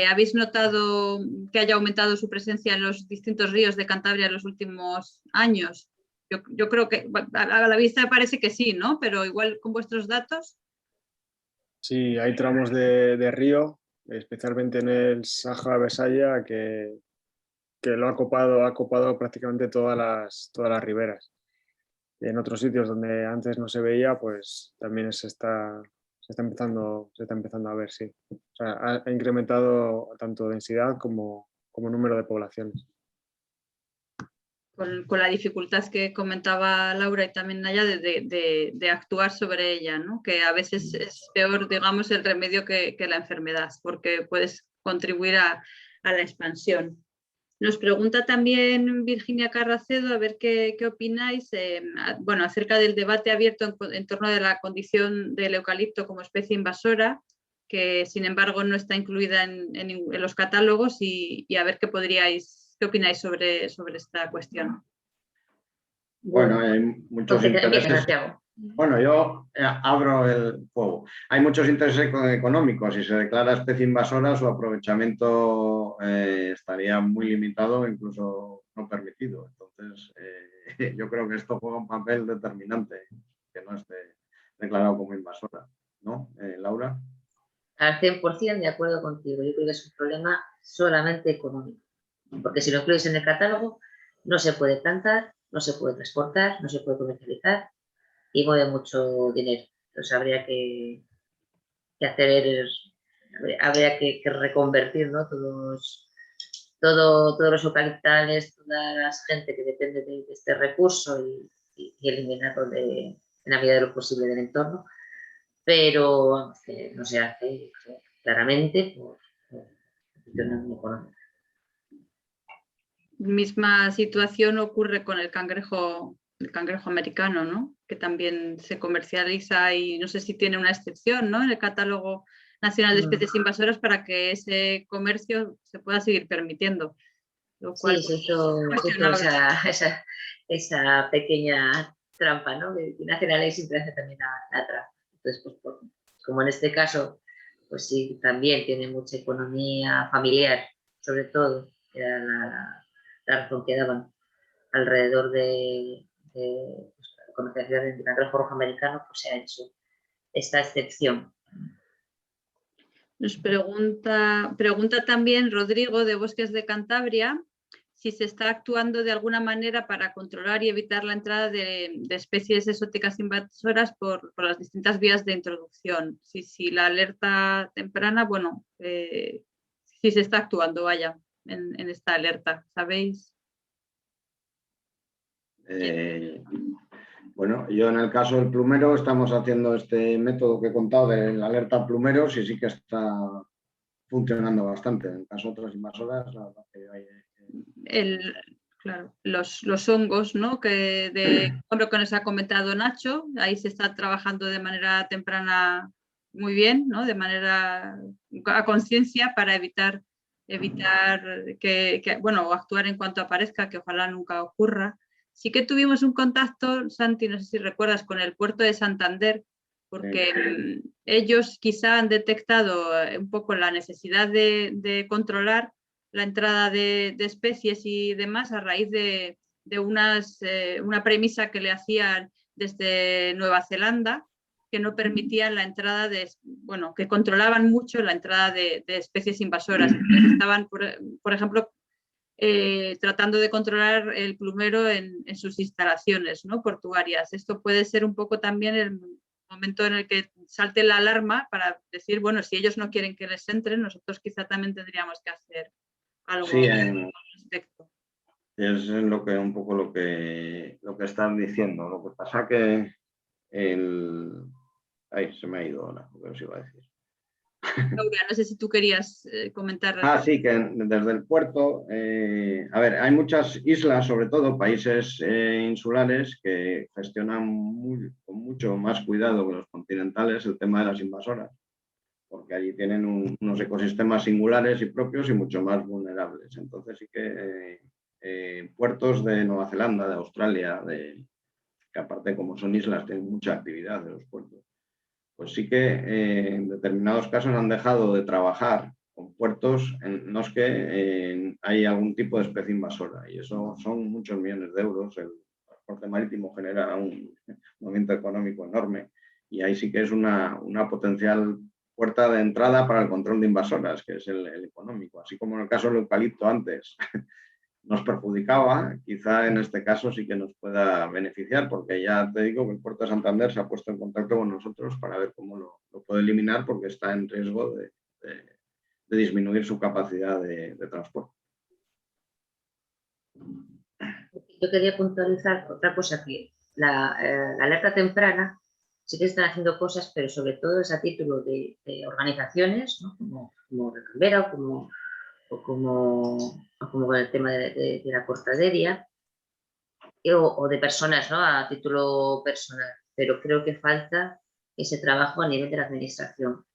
¿habéis notado que haya aumentado su presencia en los distintos ríos de Cantabria en los últimos años? Yo creo que a la vista parece que sí, ¿no? Pero igual con vuestros datos. Sí, hay tramos de río, especialmente en el Sáhara-Besaya, que lo ha copado prácticamente todas las riberas. Y en otros sitios donde antes no se veía, pues también se está empezando a ver, sí. O sea, ha incrementado tanto densidad como número de poblaciones. Con la dificultad que comentaba Laura y también Naya de actuar sobre ella, ¿no? Que a veces es peor, digamos, el remedio que la enfermedad, porque puedes contribuir a la expansión. Nos pregunta también Virginia Carracedo, a ver qué opináis, acerca del debate abierto en torno de la condición del eucalipto como especie invasora, que sin embargo no está incluida en los catálogos, y a ver qué opináis sobre esta cuestión. Bueno, hay muchos intereses. Bueno, yo abro el fuego. Hay muchos intereses económicos. Si se declara especie invasora, su aprovechamiento estaría muy limitado, incluso no permitido. Entonces, yo creo que esto juega un papel determinante, que no esté declarado como invasora, ¿no, Laura? Al 100% de acuerdo contigo. Yo creo que es un problema solamente económico. Porque si lo incluyes en el catálogo, no se puede plantar, no se puede transportar, no se puede comercializar y mueve mucho dinero. Entonces habría que reconvertir, ¿no? Todos los eucaliptales, toda la gente que depende de este recurso y eliminarlo en la medida de lo posible del entorno, pero vamos, que no se hace claramente por cuestiones económicas. Misma situación ocurre con el cangrejo americano, ¿no? Que también se comercializa y no sé si tiene una excepción, ¿no? En el catálogo nacional de especies invasoras para que ese comercio se pueda seguir permitiendo. Lo cual, sí, se hizo esa pequeña trampa, ¿no? Que hace la ley siempre hace también la trampa. Entonces, pues, como en este caso, pues sí, también tiene mucha economía familiar, sobre todo, que era la razón que daban alrededor de pues, la comercialización del cangrejo rojo americano, pues se ha hecho esta excepción. Nos pregunta también Rodrigo de Bosques de Cantabria si se está actuando de alguna manera para controlar y evitar la entrada de especies exóticas invasoras por las distintas vías de introducción. Si la alerta temprana, bueno, si se está actuando, vaya, en esta alerta, ¿sabéis? Bueno, yo en el caso del plumero estamos haciendo este método que he contado de la alerta plumeros y sí que está funcionando bastante. En el caso de otras invasoras, la verdad que hay... Claro, los hongos, ¿no? Lo que nos ha comentado Nacho, ahí se está trabajando de manera temprana muy bien, ¿no? De manera a conciencia para evitar bueno, actuar en cuanto aparezca, que ojalá nunca ocurra. Sí que tuvimos un contacto, Santi, no sé si recuerdas, con el puerto de Santander, porque ellos quizá han detectado un poco la necesidad de controlar la entrada de especies y demás a raíz de una premisa que le hacían desde Nueva Zelanda, que no permitían la entrada que controlaban mucho la entrada de especies invasoras. Entonces estaban, por ejemplo, tratando de controlar el plumero en sus instalaciones, ¿no? Portuarias. Esto puede ser un poco también el momento en el que salte la alarma para decir, bueno, si ellos no quieren que les entren, nosotros quizá también tendríamos que hacer algo al respecto. Es un poco lo que están diciendo. Lo que pasa que se me ha ido ahora, lo que os iba a decir. Laura, no sé si tú querías comentar. Sí, que desde el puerto, a ver, hay muchas islas, sobre todo países insulares, que gestionan con mucho más cuidado que los continentales el tema de las invasoras, porque allí tienen unos ecosistemas singulares y propios y mucho más vulnerables. Entonces sí que puertos de Nueva Zelanda, de Australia, que aparte como son islas tienen mucha actividad de los puertos, pues sí que en determinados casos han dejado de trabajar con puertos en los que hay algún tipo de especie invasora, y eso son muchos millones de euros. El transporte marítimo genera un movimiento económico enorme y ahí sí que es una potencial puerta de entrada para el control de invasoras, que es el económico. Así como en el caso del eucalipto antes nos perjudicaba, quizá en este caso sí que nos pueda beneficiar, porque ya te digo que el puerto de Santander se ha puesto en contacto con nosotros para ver cómo lo puede eliminar, porque está en riesgo de disminuir su capacidad de transporte. Yo quería puntualizar otra cosa, que la alerta temprana sí que están haciendo cosas, pero sobre todo es a título de organizaciones, ¿no? como Recambera o como con el tema de la cortadería, o de personas, ¿no? A título personal, pero creo que falta ese trabajo a nivel de la administración.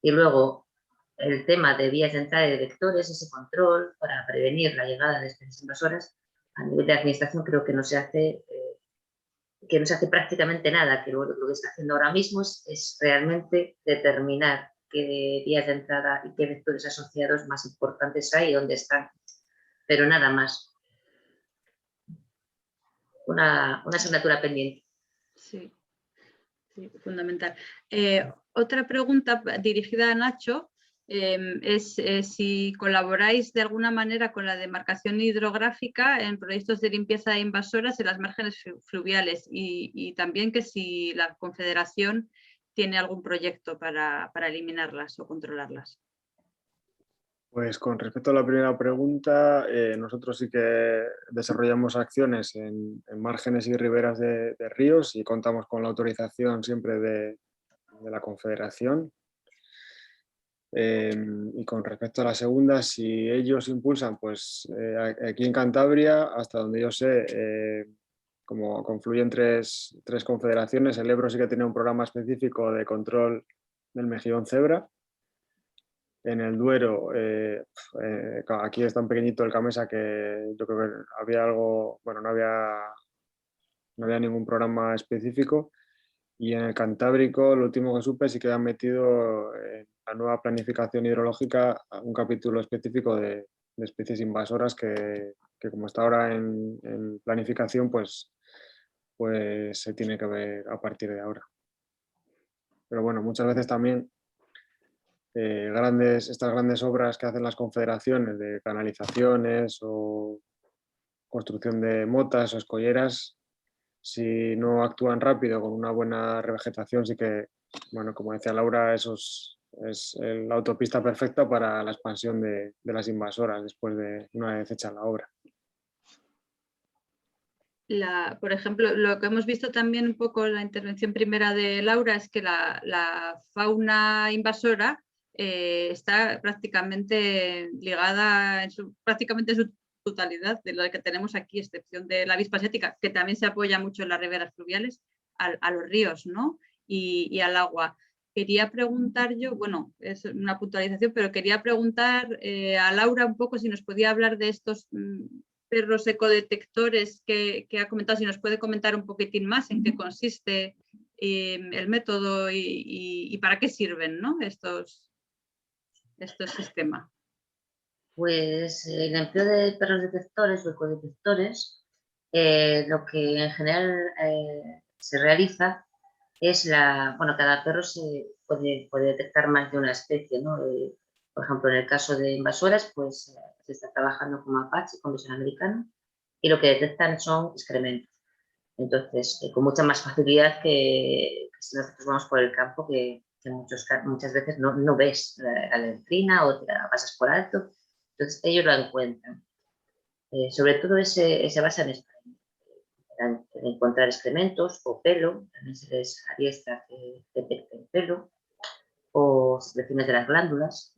Y luego el tema de vías de entrada y de vectores, ese control para prevenir la llegada de especies invasoras, a nivel de administración creo que no se hace prácticamente nada, que lo que está haciendo ahora mismo es realmente determinar qué vías de entrada y qué vectores asociados más importantes hay y dónde están, pero nada más. Una asignatura pendiente. Sí. Sí, fundamental. Otra pregunta dirigida a Nacho es si colaboráis de alguna manera con la demarcación hidrográfica en proyectos de limpieza de invasoras en las márgenes fluviales y también que si la Confederación tiene algún proyecto para eliminarlas o controlarlas. Pues con respecto a la primera pregunta, nosotros sí que desarrollamos acciones en márgenes y riberas de ríos y contamos con la autorización siempre de la Confederación. Y con respecto a la segunda, si ellos impulsan, pues aquí en Cantabria, hasta donde yo sé, como confluyen tres confederaciones, el Ebro sí que tiene un programa específico de control del mejillón cebra. En el Duero, aquí es tan pequeñito el Camesa que yo creo que había algo, bueno, no había ningún programa específico. Y en el Cantábrico, lo último que supe, sí que han metido en la nueva planificación hidrológica un capítulo específico de especies invasoras que como está ahora en planificación, pues se tiene que ver a partir de ahora. Pero bueno, muchas veces también estas grandes obras que hacen las confederaciones de canalizaciones o construcción de motas o escolleras, si no actúan rápido con una buena revegetación, sí que, bueno, como decía Laura, eso es la autopista perfecta para la expansión de las invasoras después de una vez hecha la obra. Por ejemplo, lo que hemos visto también un poco en la intervención primera de Laura es que la fauna invasora está prácticamente ligada prácticamente en su totalidad de lo que tenemos aquí, excepción de la avispa asiática, que también se apoya mucho en las riberas fluviales, a los ríos, ¿no? y al agua. Quería preguntar yo, bueno, es una puntualización, pero quería preguntar a Laura un poco si nos podía hablar de estos perros ecodetectores que ha comentado, si nos puede comentar un poquitín más en qué consiste el método y para qué sirven, ¿no? estos sistemas. Pues el empleo de perros detectores o ecodetectores, lo que en general se realiza es cada perro se puede detectar más de una especie, ¿no? Por ejemplo, en el caso de invasoras, pues se está trabajando con mapache, con visión americana, y lo que detectan son excrementos. Entonces, con mucha más facilidad que si nosotros vamos por el campo, que muchas veces no ves la letrina o te la pasas por alto. Entonces, ellos la encuentran. Sobre todo se basa en encontrar excrementos o pelo, también se les adiestra que detecten pelo o secreciones de las glándulas.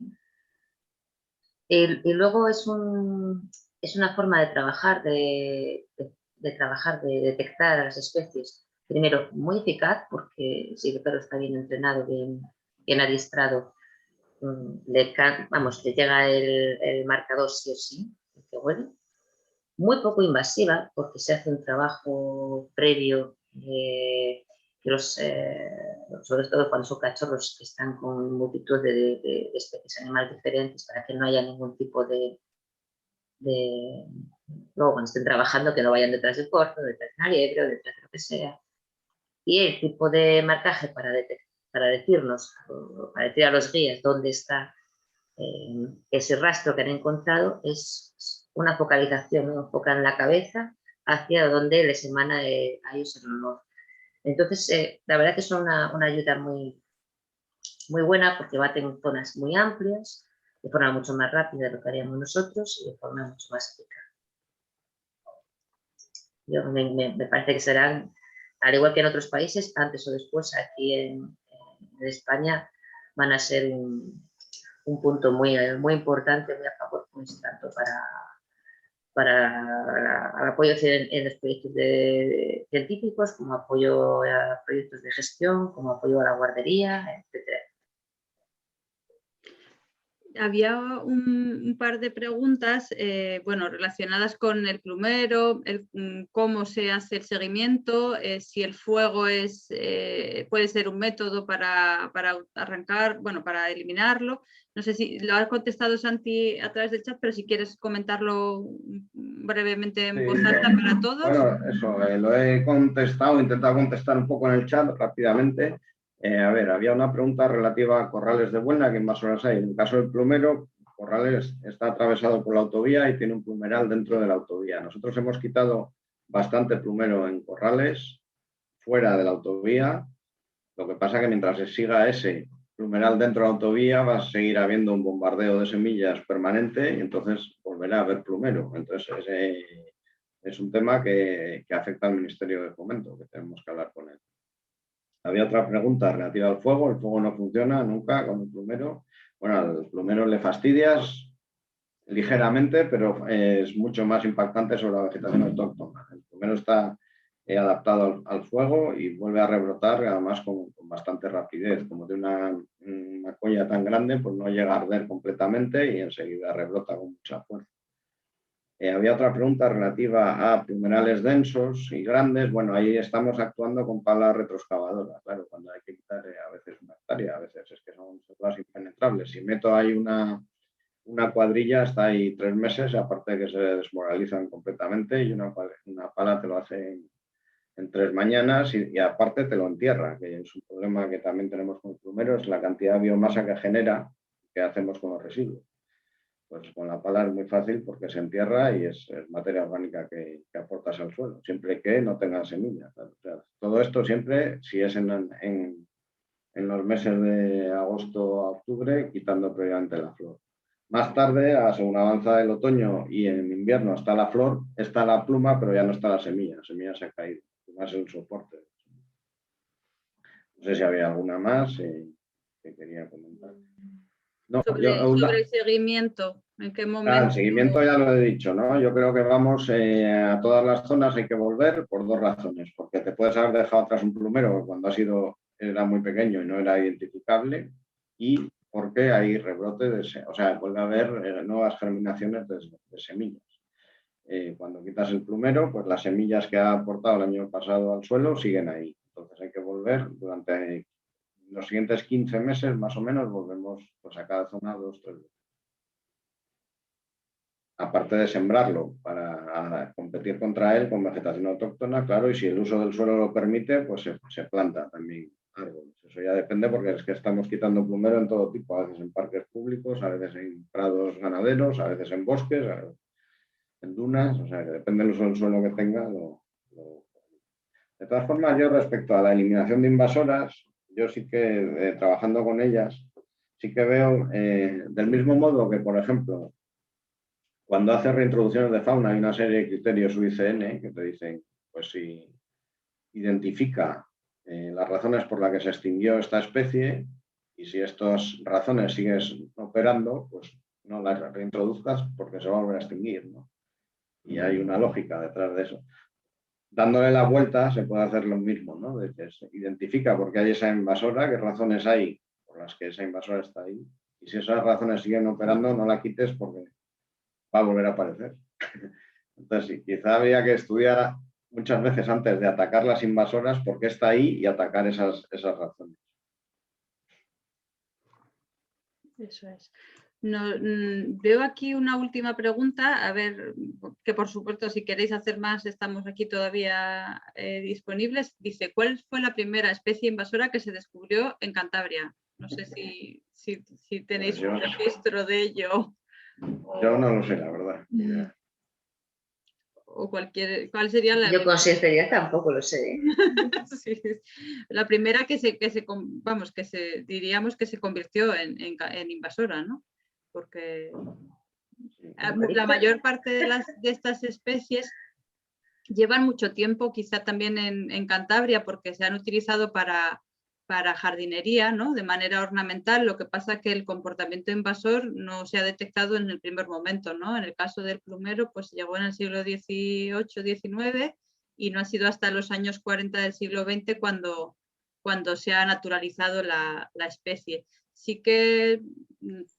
Y luego es una forma de trabajar, de detectar a las especies. Primero, muy eficaz, porque si el perro está bien entrenado, bien adiestrado, le llega el marcador sí o sí, que huele. Muy poco invasiva, porque se hace un trabajo previo, sobre todo cuando son cachorros que están con multitud de especies animales diferentes, para que no haya ningún tipo luego cuando estén trabajando, que no vayan detrás del corzo, detrás de una liebre o detrás de lo que sea. Y el tipo de marcaje para decirnos, para decir a los guías dónde está ese rastro que han encontrado, es una focalización, ¿no? Enfocan la cabeza hacia donde les emana a ellos el olor. Entonces, la verdad que son una ayuda muy, muy buena, porque baten en zonas muy amplias, de forma mucho más rápida de lo que haríamos nosotros y de forma mucho más eficaz. Me parece que serán, al igual que en otros países, antes o después, aquí en España van a ser un punto muy, muy importante, muy a favor, pues, tanto para el apoyo en los proyectos científicos, como apoyo a proyectos de gestión, como apoyo a la guardería, etc. Había un par de preguntas bueno, relacionadas con el plumero, cómo se hace el seguimiento, si el fuego puede ser un método para arrancar, bueno, para eliminarlo. No sé si lo has contestado, Santi, a través del chat, pero si quieres comentarlo brevemente en voz alta para todos. Bueno, eso, lo he contestado, he intentado contestar un poco en el chat rápidamente. A ver, había una pregunta relativa a corrales de Buelna, ¿qué invasoras hay? En el caso del plumero, Corrales está atravesado por la autovía y tiene un plumeral dentro de la autovía. Nosotros hemos quitado bastante plumero en Corrales, fuera de la autovía. Lo que pasa es que mientras se siga ese plumeral dentro de la autovía, va a seguir habiendo un bombardeo de semillas permanente y entonces volverá a haber plumero. Entonces, ese es un tema que afecta al Ministerio de Fomento, que tenemos que hablar con él. Había otra pregunta relativa al fuego. El fuego no funciona nunca con el plumero. Bueno, al plumero le fastidias ligeramente, pero es mucho más impactante sobre la vegetación autóctona. El plumero está adaptado al fuego y vuelve a rebrotar, además con bastante rapidez. Como de una colla tan grande, pues no llega a arder completamente y enseguida rebrota con mucha fuerza. Había otra pregunta relativa a plumerales densos y grandes. Bueno, ahí estamos actuando con palas retroexcavadoras. Claro, cuando hay que quitar a veces una hectárea, a veces es que son selvas impenetrables. Si meto ahí una cuadrilla, está ahí 3 meses, y aparte de que se desmoralizan completamente, y una pala te lo hace en 3 mañanas y aparte te lo entierra, que es un problema que también tenemos con el plumero, es la cantidad de biomasa que genera, que hacemos con los residuos. Pues con la pala es muy fácil porque se entierra y es materia orgánica que aportas al suelo, siempre que no tenga semillas. O sea, todo esto siempre, si es en los meses de agosto a octubre, quitando previamente la flor. Más tarde, según avanza el otoño y en invierno está la flor, está la pluma, pero ya no está la semilla se ha caído. Más el soporte. No sé si había alguna más que quería comentar. No, sobre el seguimiento, ¿en qué momento? El seguimiento ya lo he dicho, ¿no? Yo creo que vamos a todas las zonas, hay que volver por 2 razones. Porque te puedes haber dejado atrás un plumero que cuando era muy pequeño y no era identificable, y porque hay rebrote, o sea, vuelve a haber nuevas germinaciones de semillas. Cuando quitas el plumero, pues las semillas que ha aportado el año pasado al suelo siguen ahí. Entonces hay que volver durante los siguientes 15 meses, más o menos, volvemos pues, a cada zona 2 o 3 veces. Aparte de sembrarlo para competir contra él con vegetación autóctona, claro, y si el uso del suelo lo permite, pues se planta también árboles. Eso ya depende porque es que estamos quitando plumero en todo tipo, a veces en parques públicos, a veces en prados ganaderos, a veces en bosques, en dunas, o sea que depende del uso del suelo que tenga. De todas formas, yo respecto a la eliminación de invasoras, yo sí que trabajando con ellas, sí que veo del mismo modo que, por ejemplo, cuando haces reintroducciones de fauna hay una serie de criterios UICN que te dicen, pues si identifica las razones por las que se extinguió esta especie y si estas razones sigues operando, pues no las reintroduzcas porque se va a volver a extinguir, ¿no? Y hay una lógica detrás de eso. Dándole la vuelta se puede hacer lo mismo, ¿no? De que se identifica por qué hay esa invasora, qué razones hay por las que esa invasora está ahí. Y si esas razones siguen operando, no la quites porque va a volver a aparecer. Entonces, sí, quizá habría que estudiar muchas veces antes de atacar las invasoras por qué está ahí y atacar esas razones. Eso es. Veo aquí una última pregunta, a ver, que por supuesto si queréis hacer más estamos aquí todavía disponibles. Dice, ¿cuál fue la primera especie invasora que se descubrió en Cantabria? No sé si tenéis un registro de ello. Yo no lo sé, la verdad. O ¿cuál sería la? Yo con sinceridad tampoco lo sé. Sí, la primera diríamos que se convirtió en invasora, ¿no? Porque la mayor parte de estas especies llevan mucho tiempo, quizá también en Cantabria, porque se han utilizado para jardinería, ¿no? De manera ornamental. Lo que pasa es que el comportamiento invasor no se ha detectado en el primer momento, ¿no? En el caso del plumero, pues llegó en el siglo XVIII-XIX y no ha sido hasta los años 40 del siglo XX cuando se ha naturalizado la especie. sí que,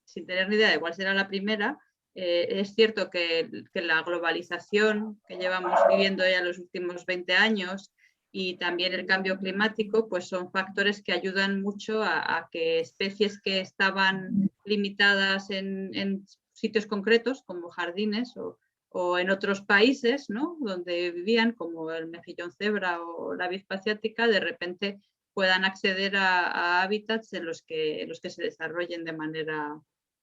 sin tener ni idea de cuál será la primera, es cierto que la globalización que llevamos viviendo ya los últimos 20 años y también el cambio climático, pues son factores que ayudan mucho a que especies que estaban limitadas en sitios concretos, como jardines o en otros países, ¿no?, donde vivían, como el mejillón cebra o la avispa asiática, de repente puedan acceder a hábitats en los que se desarrollen de manera,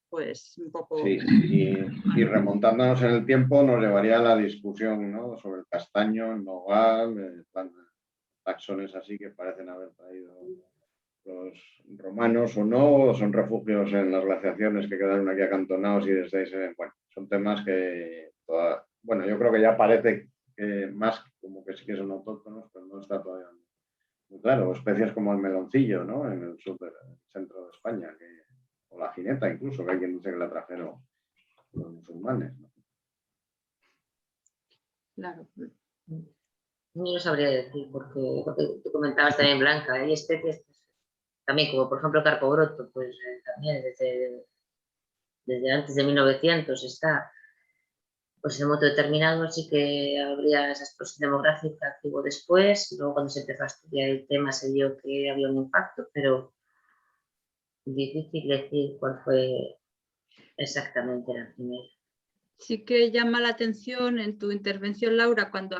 pues, un poco... Sí, y remontándonos en el tiempo nos llevaría a la discusión, ¿no?, sobre el castaño, el nogal, taxones así que parecen haber traído los romanos o no, o son refugios en las glaciaciones que quedaron aquí acantonados y desde ahí se ven. Bueno, son temas que, bueno, yo creo que ya parece que más como que sí que son autóctonos, pero no está todavía muy claro. Especies como el meloncillo, ¿no?, en el sur del centro de España, o la jineta incluso, que hay quien dice que la trajeron los musulmanes, ¿no? Claro. No lo sabría decir, porque tú comentabas también, Blanca, hay especies también, como por ejemplo carpobroto, pues también desde antes de 1900 está, pues en un momento determinado sí que habría esa explosión demográfica que hubo después, y luego cuando se empezó a estudiar el tema se vio que había un impacto, pero difícil decir cuál fue exactamente la primera. Sí que llama la atención en tu intervención, Laura, cuando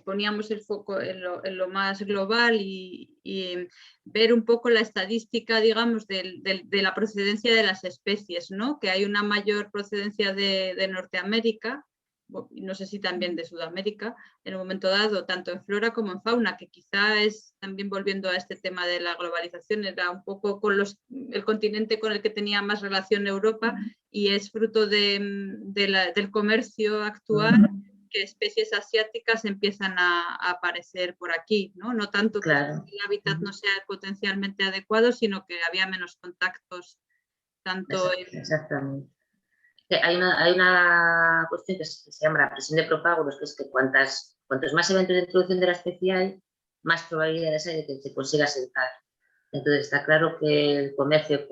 poníamos el foco en lo más global y ver un poco la estadística, digamos, de la procedencia de las especies, ¿no? Que hay una mayor procedencia de Norteamérica, no sé si también de Sudamérica, en un momento dado, tanto en flora como en fauna, que quizá es, también volviendo a este tema de la globalización, era un poco con el continente con el que tenía más relación Europa, y es fruto del comercio actual que especies asiáticas empiezan a aparecer por aquí, ¿no? No tanto que Claro. el hábitat no sea potencialmente adecuado, sino que había menos contactos, tanto Exactamente. Hay una cuestión que se llama la presión de propágulos, que es que cuantos más eventos de introducción de la especie hay, más probabilidades hay de que se consiga asentar. Entonces está claro que el comercio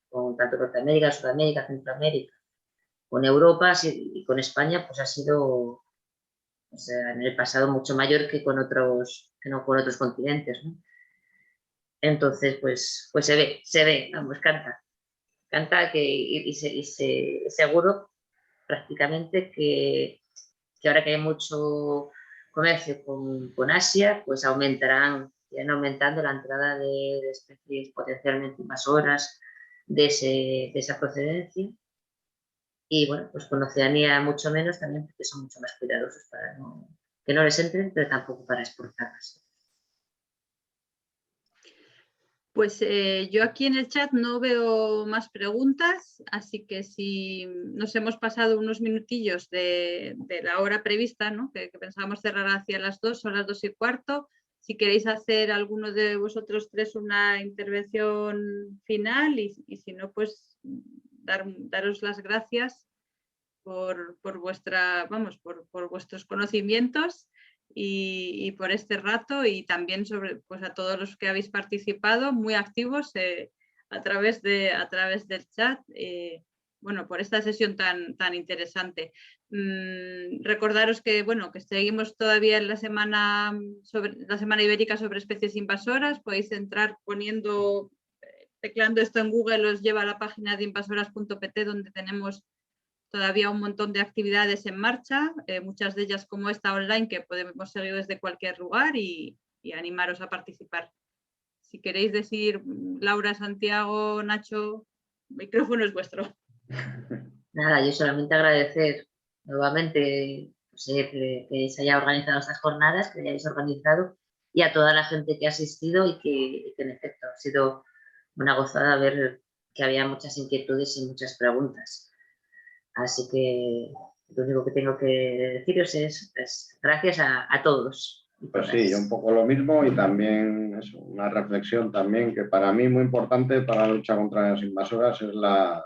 con tanto Norteamérica, Sudamérica, Centroamérica, con Europa y con España, pues ha sido, o sea, en el pasado mucho mayor que con otros continentes, ¿no? Entonces, pues se ve, vamos, canta y seguro prácticamente que ahora que hay mucho comercio con Asia, pues irán aumentando la entrada de especies potencialmente invasoras de esa procedencia. Y bueno, pues con Oceanía mucho menos también, porque son mucho más cuidadosos para que no les entren, pero tampoco para exportarlas. Pues yo aquí en el chat no veo más preguntas, así que si nos hemos pasado unos minutillos de la hora prevista, ¿no?, que pensábamos cerrar hacia las 2, son las 2:15, si queréis hacer alguno de vosotros tres una intervención final y si no, pues daros las gracias por vuestros conocimientos y por este rato, y también pues a todos los que habéis participado muy activos a través del chat, bueno, por esta sesión tan interesante. Recordaros que, bueno, que seguimos todavía en la semana ibérica sobre especies invasoras. Podéis entrar tecleando esto en Google, os lleva a la página de invasoras.pt, donde tenemos todavía un montón de actividades en marcha, muchas de ellas como esta online, que podemos seguir desde cualquier lugar y animaros a participar. Si queréis decir, Laura, Santiago, Nacho, el micrófono es vuestro. Nada, yo solamente agradecer nuevamente pues, que se haya organizado estas jornadas, que hayáis organizado, y a toda la gente que ha asistido y que en efecto ha sido una gozada ver que había muchas inquietudes y muchas preguntas. Así que lo único que tengo que deciros es gracias a todos. Pues sí, yo un poco lo mismo, y también eso, una reflexión también que para mí muy importante para la lucha contra las invasoras es la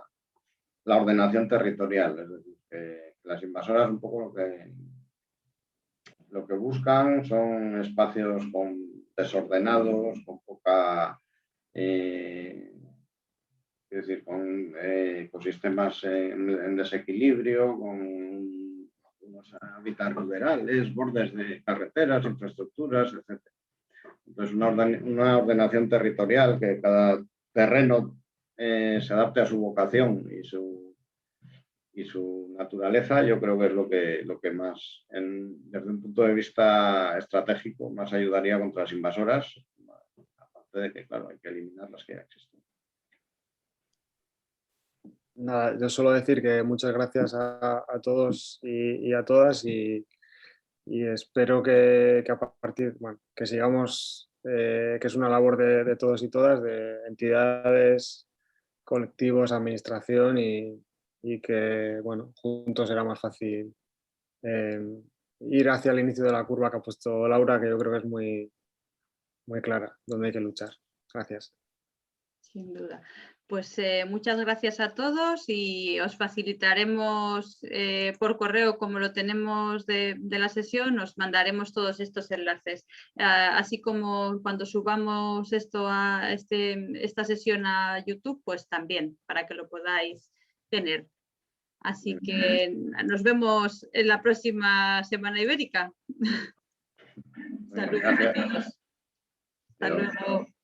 ordenación territorial. Es decir, que las invasoras un poco lo que buscan son espacios desordenados, con poca es decir, con ecosistemas en desequilibrio, con unos hábitats rurales, bordes de carreteras, infraestructuras, etc. Entonces, una ordenación territorial que cada terreno se adapte a su vocación y su naturaleza, yo creo que es lo que más, desde un punto de vista estratégico, más ayudaría contra las invasoras, aparte de que, claro, hay que eliminar las que ya existen. Nada, yo solo decir que muchas gracias a todos y a todas y espero que a partir, bueno, que sigamos, que es una labor de todos y todas, de entidades, colectivos, administración y que, bueno, juntos será más fácil ir hacia el inicio de la curva que ha puesto Laura, que yo creo que es muy, muy clara, donde hay que luchar. Gracias. Sin duda. Pues muchas gracias a todos y os facilitaremos por correo, como lo tenemos de la sesión, os mandaremos todos estos enlaces. Así como cuando subamos esto a esta sesión a YouTube, pues también, para que lo podáis tener. Así que nos vemos en la próxima Semana Ibérica. Saludos a todos. Hasta luego.